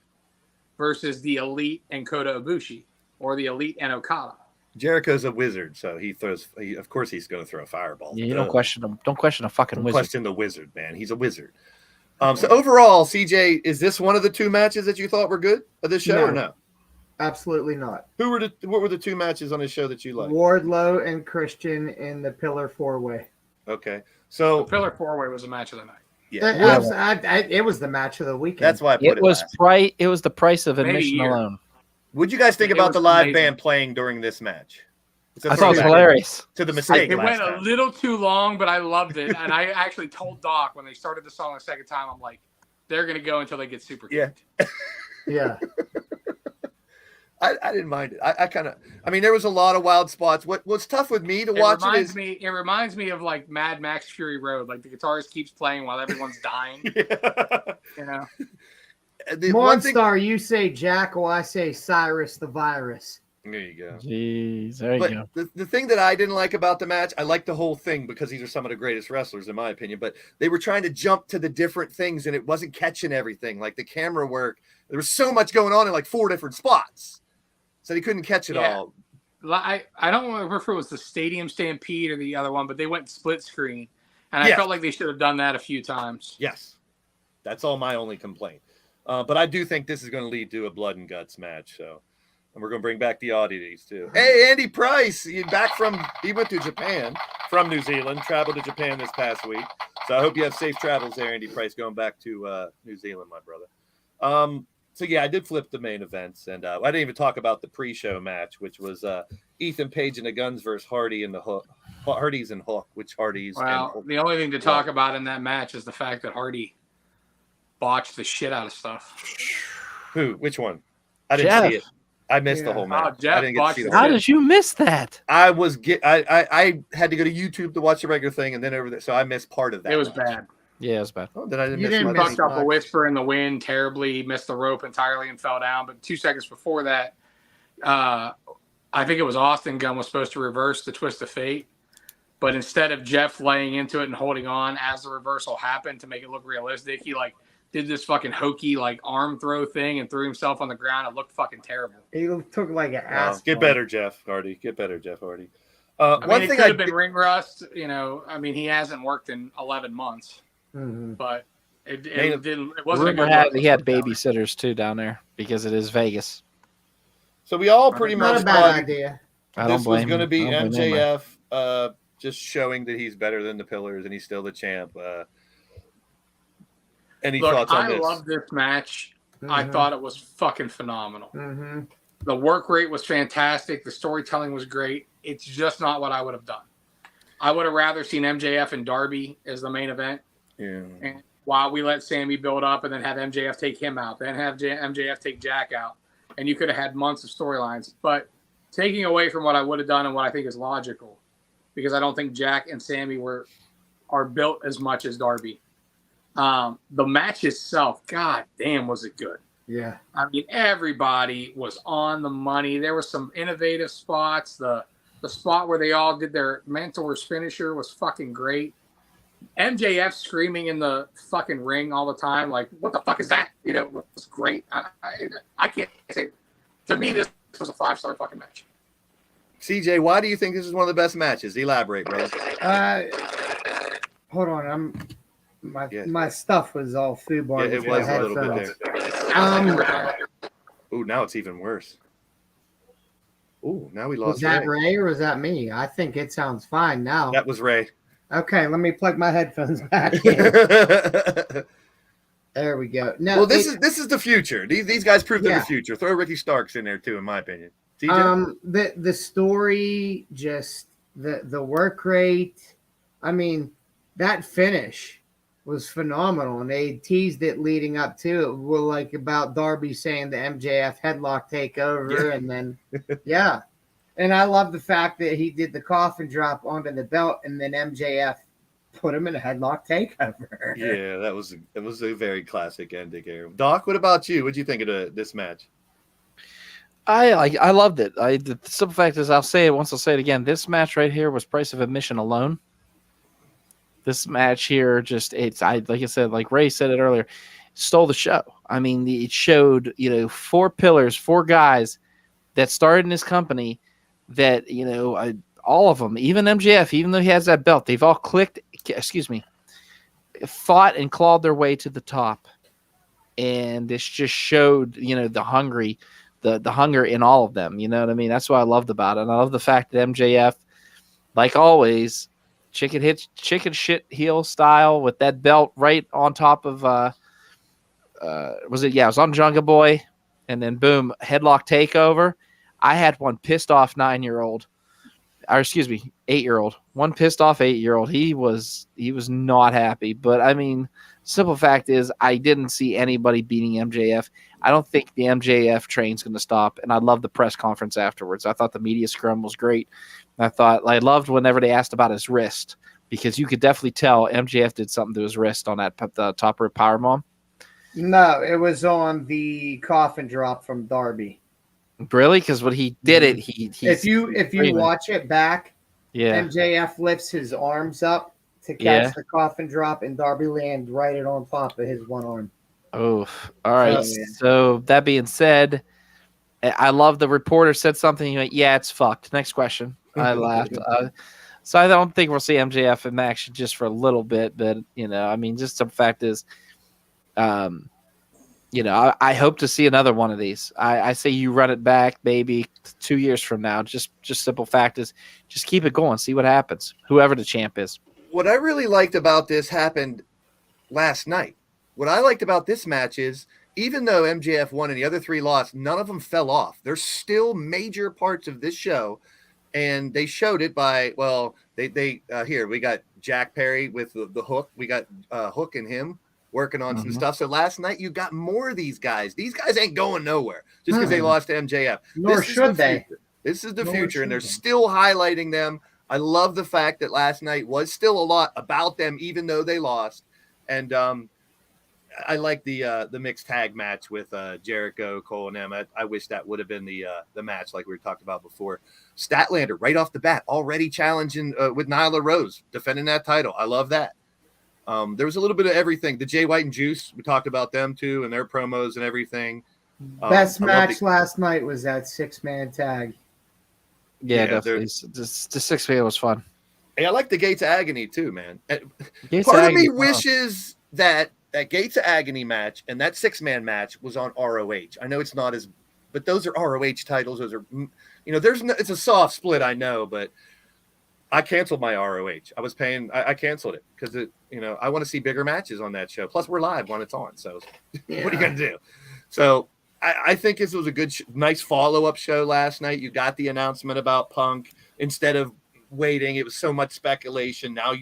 versus the Elite and Kota Ibushi, or the Elite and Okada. Jericho's a wizard, so of course he's going to throw a fireball. Yeah, you don't question him. Don't question a fucking wizard. Question the wizard, man. He's a wizard. So overall, CJ, is this one of the two matches that you thought were good of this show or no? Absolutely not. What were the two matches on this show that you liked? Wardlow and Christian in the Pillar 4-Way. Okay, so the Pillar 4-Way was a match of the night. Yeah, it was the match of the weekend. That's why I put it. It was the price of admission alone. What'd you guys think about the live band playing during this match? I thought it was hilarious. To the mistake. It went a little too long, but I loved it. And I actually told Doc when they started the song the second time, I'm like, they're going to go until they get super kicked. Yeah. I didn't mind it. I mean, there was a lot of wild spots. What's tough with me to watch it reminds me of like Mad Max Fury Road. Like the guitarist keeps playing while everyone's dying. You know? Monstar, you say Jackal, I say Cyrus the Virus. There you go. Jeez, there you go. The thing that I didn't like about the match, I liked the whole thing because these are some of the greatest wrestlers in my opinion, but they were trying to jump to the different things and it wasn't catching everything. Like the camera work, there was so much going on in like 4 different spots. So they couldn't catch it all. I don't remember if it was the Stadium Stampede or the other one, but they went split screen. And I felt like they should have done that a few times. Yes. That's all my only complaint. But I do think this is going to lead to a blood and guts match. So And we're going to bring back the oddities, too. Hey, Andy Price, he went to Japan from New Zealand, traveled to Japan this past week. So I hope you have safe travels there, Andy Price, going back to New Zealand, my brother. So, yeah, I did flip the main events. And I didn't even talk about the pre-show match, which was Ethan Page and the Guns versus Hardy and the Hook. Hardys and Hook, which Hardys. Well, and the only thing to talk about in that match is the fact that Hardy botched the shit out of stuff. Who? Which one? I didn't see it. I missed the whole match. Jeff I didn't get to see the How did you miss that? I had to go to YouTube to watch the regular thing, and then over there, so I missed part of that. It was bad. Yeah, it was bad. Oh, then I didn't You miss didn't much. miss Fucked up a whisper in the wind terribly, missed the rope entirely and fell down. But 2 seconds before that, I think it was Austin Gunn was supposed to reverse the twist of fate. But instead of Jeff laying into it and holding on as the reversal happened to make it look realistic, he did this fucking hokey arm throw thing and threw himself on the ground. It looked fucking terrible. He took like an ass. Get better, Jeff Hardy. Get better, Jeff Hardy. One thing it could have been ring rust. He hasn't worked in 11 months. Mm-hmm. But it wasn't. He had babysitters too down there because it is Vegas. So we all pretty Not much a bad idea. This was going to be MJF just showing that he's better than the Pillars and he's still the champ. Any thoughts on this? I love this match. Mm-hmm. I thought it was fucking phenomenal. Mm-hmm. The work rate was fantastic. The storytelling was great. It's just not what I would have done. I would have rather seen MJF and Darby as the main event. Yeah. And while we let Sammy build up and then have MJF take him out, then have MJF take Jack out. And you could have had months of storylines. But taking away from what I would have done and what I think is logical, because I don't think Jack and Sammy are built as much as Darby. The match itself, god damn, was it good. Yeah. I mean, everybody was on the money. There were some innovative spots. The spot where they all did their mentor's finisher was fucking great. MJF screaming in the fucking ring all the time, like, what the fuck is that? It was great. I can't say. To me, this was a 5-star fucking match. CJ, why do you think this is one of the best matches? Elaborate, brother. Hold on. My stuff was all foodborne. Yeah, it was a little bit there. Ooh, now it's even worse. Ooh, now we lost. Was that Ray or was that me? I think it sounds fine now. That was Ray. Okay, let me plug my headphones back in. There we go. No, well, this is the future. These guys proved they're the future. Throw Ricky Starks in there too, in my opinion. CJ? The story, just the work rate. I mean, that finish was phenomenal, and they teased it leading up to it. Well, like about Darby saying the MJF headlock takeover, and then and I love the fact that he did the coffin drop onto the belt, and then MJF put him in a headlock takeover. Yeah, that was a very classic ending here. Doc, what about you? What'd you think of this match? I loved it. The simple fact is, I'll say it once, I'll say it again. This match right here was price of admission alone. This match here, like I said, like Ray said it earlier, stole the show. I mean, it showed 4 pillars, 4 guys that started in this company that all of them, even MJF, even though he has that belt, they've all fought and clawed their way to the top, and this just showed the hunger in all of them. You know what I mean? That's what I loved about it. And I love the fact that MJF, like always, chicken shit heel style with that belt right on top of it was on Jungle Boy, and then boom, headlock takeover. I had one pissed off 8-year-old. One pissed off 8-year-old. He was not happy. But I mean, simple fact is, I didn't see anybody beating MJF. I don't think the MJF train's going to stop. And I love the press conference afterwards. I thought the media scrum was great. I loved whenever they asked about his wrist, because you could definitely tell MJF did something to his wrist on the top rope powerbomb. No, it was on the coffin drop from Darby. Really? Because when he did it, if you watch it back, MJF lifts his arms up to catch the coffin drop, and Darby lands right on top of his one arm. Oh, all right. So that being said, I love the reporter said something. He went, "Yeah, it's fucked." Next question. I laughed. So I don't think we'll see MJF in action just for a little bit, but I mean, just the fact is, I hope to see another one of these. I say you run it back maybe 2 years from now. Just simple fact is just keep it going. See what happens. Whoever the champ is. What I really liked about this happened last night. What I liked about this match is even though MJF won and the other three lost, none of them fell off. There's still major parts of this show, and they showed it by, they here, we got Jack Perry with the Hook. We got Hook and him working on some stuff. So last night you got more of these guys. These guys ain't going nowhere just because they lost to MJF. Nor should they. This is the future, and they're still highlighting them. I love the fact that last night was still a lot about them, even though they lost. And I like the mixed tag match with Jericho, Cole, and Emma. I wish that would have been the match like we talked about before. Statlander right off the bat already challenging with Nyla Rose, defending that title. I love that. There was a little bit of everything. The Jay White and Juice, we talked about them too and their promos and everything. Best match last night was that 6-man tag. Yeah, definitely. The 6-man was fun. Hey, I like the Gates of Agony too, man. Part of me wishes that Gates of Agony match and that 6-man match was on ROH. I know it's not as, but those are ROH titles. Those are, it's a soft split, I know, but I canceled my ROH. I was paying, I canceled it because I want to see bigger matches on that show. Plus, we're live when it's on. So, what are you going to do? So, I think this was a good, nice follow-up show last night. You got the announcement about Punk instead of waiting. It was so much speculation. Now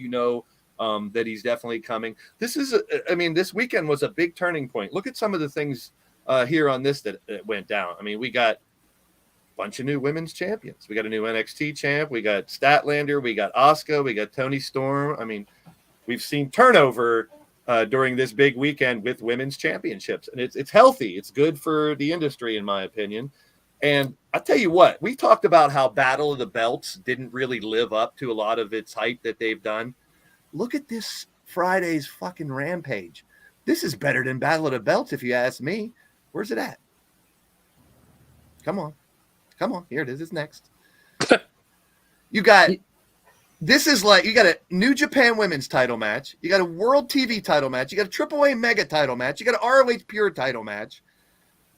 that he's definitely coming. This weekend was a big turning point. Look at some of the things here on this that went down. I mean, we got bunch of new women's champions. We got a new NXT champ. We got Statlander. We got Asuka. We got Toni Storm. I mean, we've seen turnover during this big weekend with women's championships, and it's healthy. It's good for the industry, in my opinion. And I'll tell you what, we talked about how Battle of the Belts didn't really live up to a lot of its hype that they've done. Look at this Friday's fucking Rampage. This is better than Battle of the Belts, if you ask me. Where's it at? Come on. Here it is. It's next. You got a New Japan women's title match. You got a World TV title match. You got a AAA Mega title match. You got an ROH Pure title match.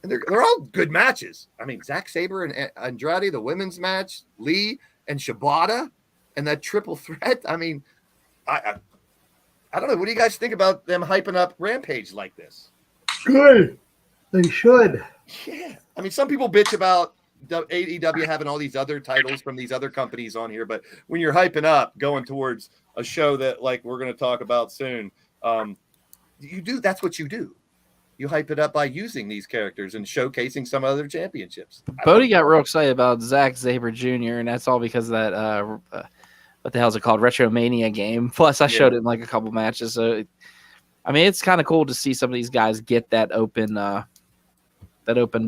And they're all good matches. I mean, Zack Sabre and Andrade, the women's match, Lee and Shibata, and that triple threat. I mean, I don't know. What do you guys think about them hyping up Rampage like this? Good. They should. Yeah. I mean, some people bitch about AEW having all these other titles from these other companies on here, but when you're hyping up going towards a show that like we're going to talk about soon, that's what you do. You hype it up by using these characters and showcasing some other championships. Bodie got real excited about Zack Sabre Jr., and that's all because of that what the hell is it called, Retromania game. Plus I showed it in like a couple matches. So I mean, it's kind of cool to see some of these guys get that open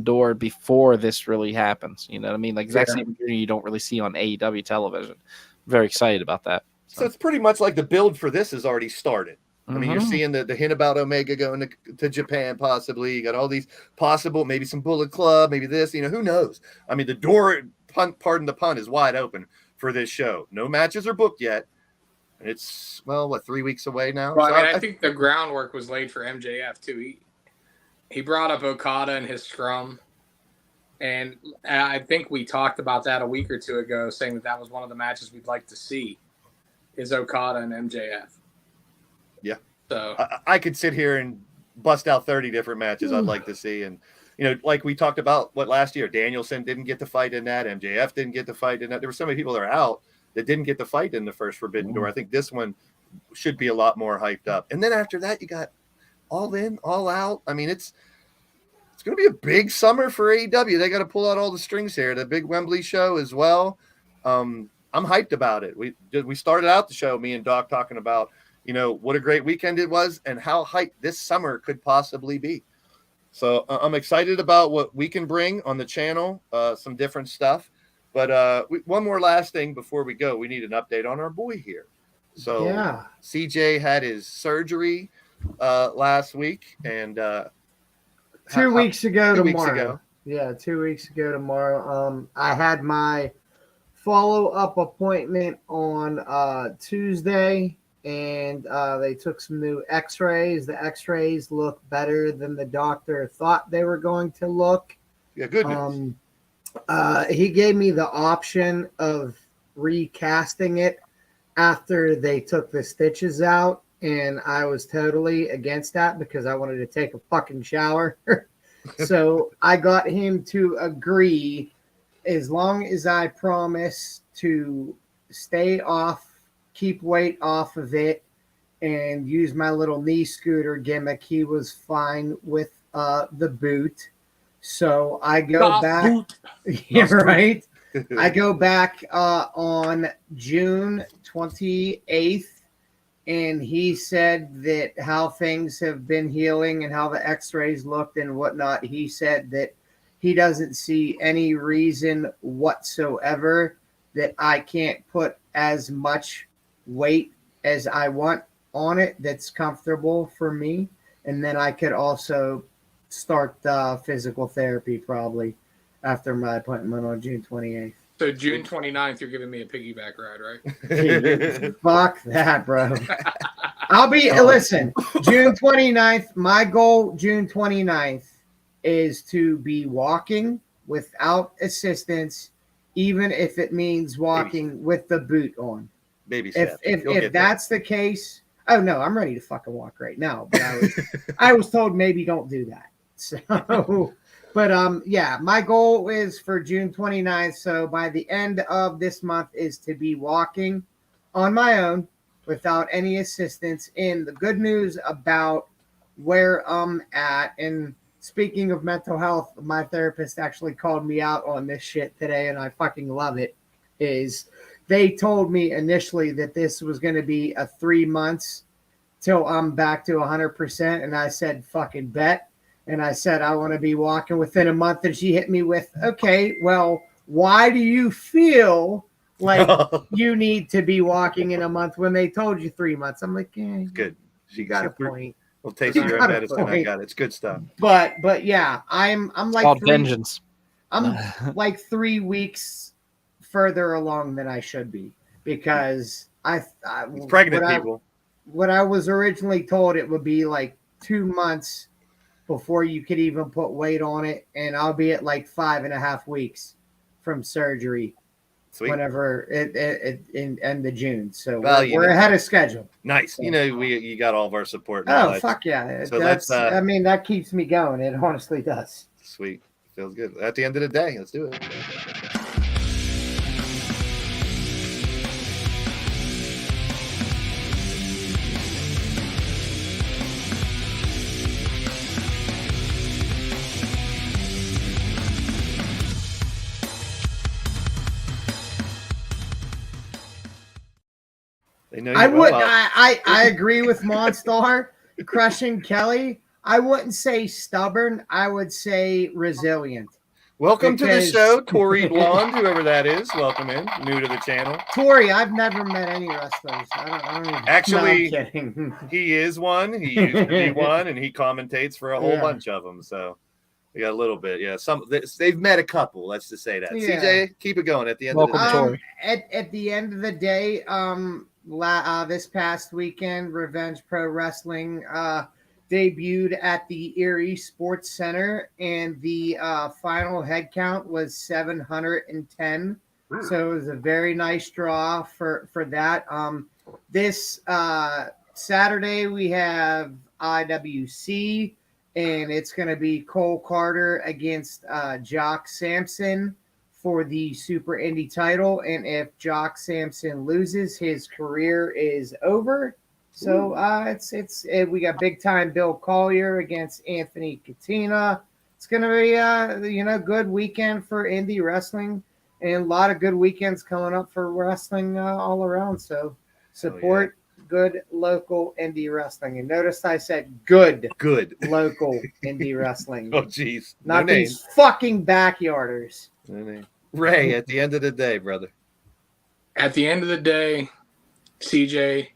door before this really happens. You know what I mean? Like Zack Sabre Jr. you don't really see on AEW television. Very excited about that. So it's pretty much like the build for this has already started. I mean, you're seeing the hint about Omega going to Japan possibly. You got all these possible, maybe some Bullet Club, maybe this, who knows? I mean, the door, pardon the pun, is wide open for this show. No matches are booked yet. And it's, 3 weeks away now? Well, I think the groundwork was laid for MJF, too. He brought up Okada and his scrum. And I think we talked about that a week or two ago, saying that was one of the matches we'd like to see, is Okada and MJF. Yeah. So I could sit here and bust out 30 different matches I'd like to see. And, like we talked about last year, Danielson didn't get to fight in that. MJF didn't get to fight in that. There were so many people that are out that didn't get to fight in the first Forbidden Door. I think this one should be a lot more hyped up. And then after that, you got All In, All Out. I mean, it's going to be a big summer for AEW. They got to pull out all the strings here. The big Wembley show as well. I'm hyped about it. We started out the show, me and Doc, talking about, what a great weekend it was and how hyped this summer could possibly be. So I'm excited about what we can bring on the channel, some different stuff. But one more last thing before we go. We need an update on our boy here. So CJ had his surgery last week and 2 weeks ago tomorrow. Yeah, 2 weeks ago tomorrow. I had my follow-up appointment on Tuesday. and they took some new X-rays. The X-rays look better than the doctor thought they were going to look. Yeah, good news. He gave me the option of recasting it after they took the stitches out, and I was totally against that because I wanted to take a fucking shower. So I got him to agree, as long as I promise to stay off, keep weight off of it, and use my little knee scooter gimmick. He was fine with the boot. So I go back. Yeah, right. I go back on June 28th, and he said that how things have been healing and how the X-rays looked and whatnot. He said that he doesn't see any reason whatsoever that I can't put as much weight as I want on it that's comfortable for me. And then I could also start physical therapy probably after my appointment on June 28th. So June 29th, you're giving me a piggyback ride, right? Fuck that, bro. Listen, June 29th, my goal, June 29th, is to be walking without assistance, even if it means walking with the boot on. Baby steps. If that's the case, oh no, I'm ready to fucking walk right now. But I was told maybe don't do that. So, but yeah, my goal is for June 29th. So by the end of this month is to be walking on my own without any assistance. And the good news about where I'm at, and speaking of mental health, my therapist actually called me out on this shit today, and I fucking love it, is they told me initially that this was going to be a 3 months till I'm back to 100%. And I said, fucking bet. And I said, I want to be walking within a month. And she hit me with, okay, well, why do you feel like you need to be walking in a month when they told you 3 months? I'm like, yeah, good. She got a point. We'll take your medicine. I got it. It's good stuff. But yeah, I'm like called vengeance. I'm like 3 weeks further along than I should be, because pregnant people. What I was originally told, it would be like 2 months before you could even put weight on it, and I'll be at like 5.5 weeks from surgery. Sweet. Whenever it in end of June. So we're ahead of schedule. Nice. So, you got all of our support. Fuck yeah. So I mean, that keeps me going. It honestly does. Sweet. Feels good. At the end of the day, let's do it. I agree with Monstar crushing Kelly. I wouldn't say stubborn. I would say resilient. Welcome to the show, Tori Blonde, whoever that is. Welcome in, new to the channel. Tori, I've never met any wrestlers. I don't even, actually, no, I'm kidding. He is one. He used to be one, and he commentates for a whole bunch of them. So we got a little bit. Yeah, they've met a couple. Let's just say that. Yeah. CJ, keep it going. At the end of the day. Tori. At the end of the day, this past weekend, Revenge Pro Wrestling debuted at the Erie Sports Center, and the final head count was 710. So it was a very nice draw for that. This Saturday we have IWC, and it's going to be Cole Carter against Jock Sampson for the Super Indie title. And if Jock Sampson loses, his career is over. So we got big time Bill Collier against Anthony Katina. It's going to be a good weekend for indie wrestling, and a lot of good weekends coming up for wrestling all around. So support good local indie wrestling. And notice I said good local indie wrestling. Oh geez, not these fucking backyarders. No name. Ray, at the end of the day, brother. At the end of the day, CJ,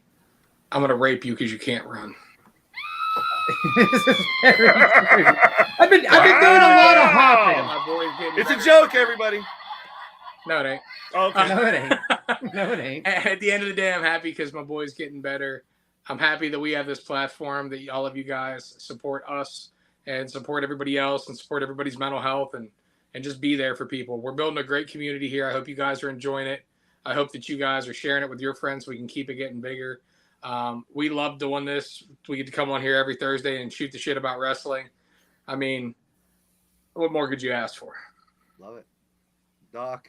I'm gonna rape you because you can't run. This is very true. I've been doing a lot of hopping. It's a joke, everybody. No, it ain't. Okay. No, it ain't. No, it ain't. At the end of the day, I'm happy because my boy's getting better. I'm happy that we have this platform that all of you guys support us and support everybody else and support everybody's mental health and just be there for people. We're building a great community here. I hope you guys are enjoying it. I hope that you guys are sharing it with your friends so we can keep it getting bigger. We love doing this. We get to come on here every Thursday and shoot the shit about wrestling. I mean, what more could you ask for? Love it. Doc.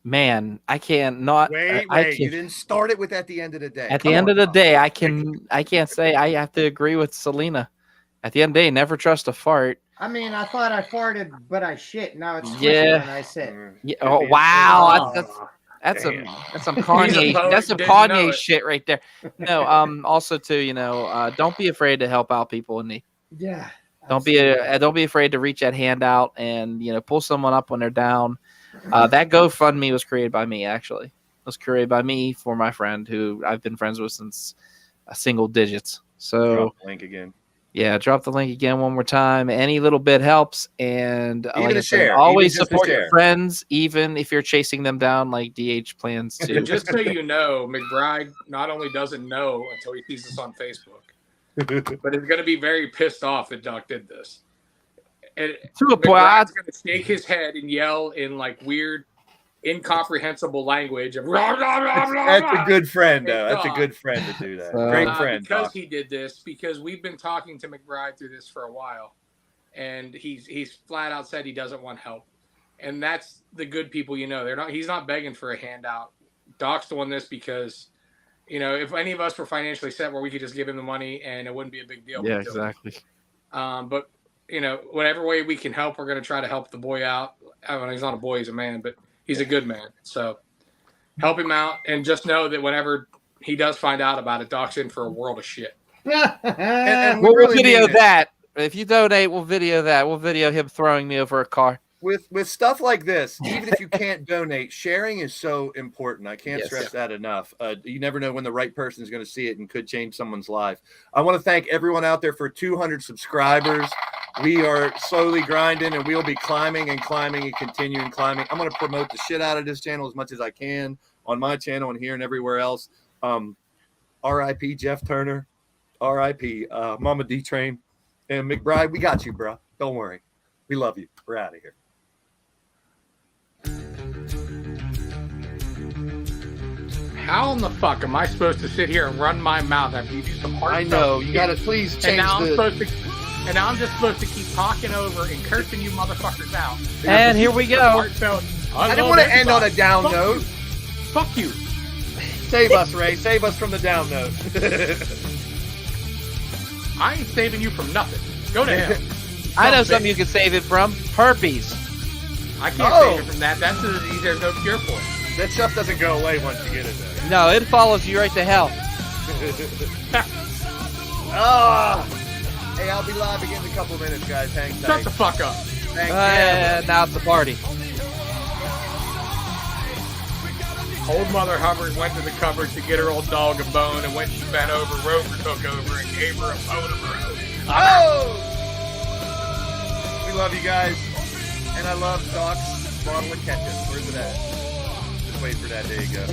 Man, I can't not. Wait. I You didn't start it with at the end of the day. At the end of the day, I can't say I have to agree with Selena. At the end of the day, never trust a fart. I mean, I thought I farted, but I shit. Now it's Yeah. when I sit. Yeah. Oh wow, Oh, that's damn. some Kanye. poet, That's some didn't know Kanye it. shit right there. No. Also too, don't be afraid to help out people in need. Yeah. Don't be afraid to reach that hand out and pull someone up when they're down. That GoFundMe was created by me. Actually, it was created by me for my friend who I've been friends with since single digits. So Drop the link again. yeah, drop the link again one more time. Any little bit helps, and Even like I a said, share. always Even just a support your share. friends, even if you're chasing them down like DH plans to. And just so you know, McBride not only doesn't know until he sees us on Facebook, but is going to be very pissed off that Doc did this. And To a point, McBride's going to shake his head and yell in like weird, incomprehensible language of rah, rah, rah, rah, That's rah. a good friend, though. Hey, That's a Doc. good friend to do that. Uh, Great friend, Because Doc. he did this, because we've been talking to McBride through this for a while, and he's flat out said he doesn't want help, and that's the good people. He's not begging for a handout. Doc's doing this because, if any of us were financially set where we could just give him the money and it wouldn't be a big deal. yeah, we'd do it. exactly. But whatever way we can help, we're going to try to help the boy out. I mean, he's not a boy, he's a man, but he's a good man. So help him out, and just know that whenever he does find out about it, Doc's in for a world of shit. And We'll really video mean it. that. If you donate, we'll video that. We'll video him throwing me over a car. With stuff like this, even if you can't donate, sharing is so important. I can't Yes. stress that enough. You never know when the right person is going to see it and could change someone's life. I want to thank everyone out there for 200 subscribers. We are slowly grinding, and we'll be climbing and continuing climbing. I'm going to promote the shit out of this channel as much as I can on my channel and here and everywhere else. R.I.P. Jeff Turner. R.I.P. Mama D-Train. And McBride, we got you, bro. Don't worry. We love you. We're out of here. How in the fuck am I supposed to sit here and run my mouth after you do some hard I stuff? know. You got to please change And now the... I'm just supposed to keep talking over and cursing you motherfuckers out. And here we go. Heartfelt, I didn't want to end on a down Fuck note. Fuck you. Save us, Ray. Save us from the down note. I ain't saving you from nothing. Go to hell. I know something you can save it from. Herpes. I can't save you from that. That's a disease there's no cure for. That stuff doesn't go away once you get it, though. No, it follows you right to hell. Hey, I'll be live again in a couple minutes, guys. Hang tight. Shut the fuck up. Thanks. Now it's the party. Old Mother Hubbard went to the cupboard to get her old dog a bone, and when she bent over, Rover took over and gave her a bone of her own. Oh! We love you guys. And I love Doc's bottle of ketchup. Where's it at? Just wait for that. There you go.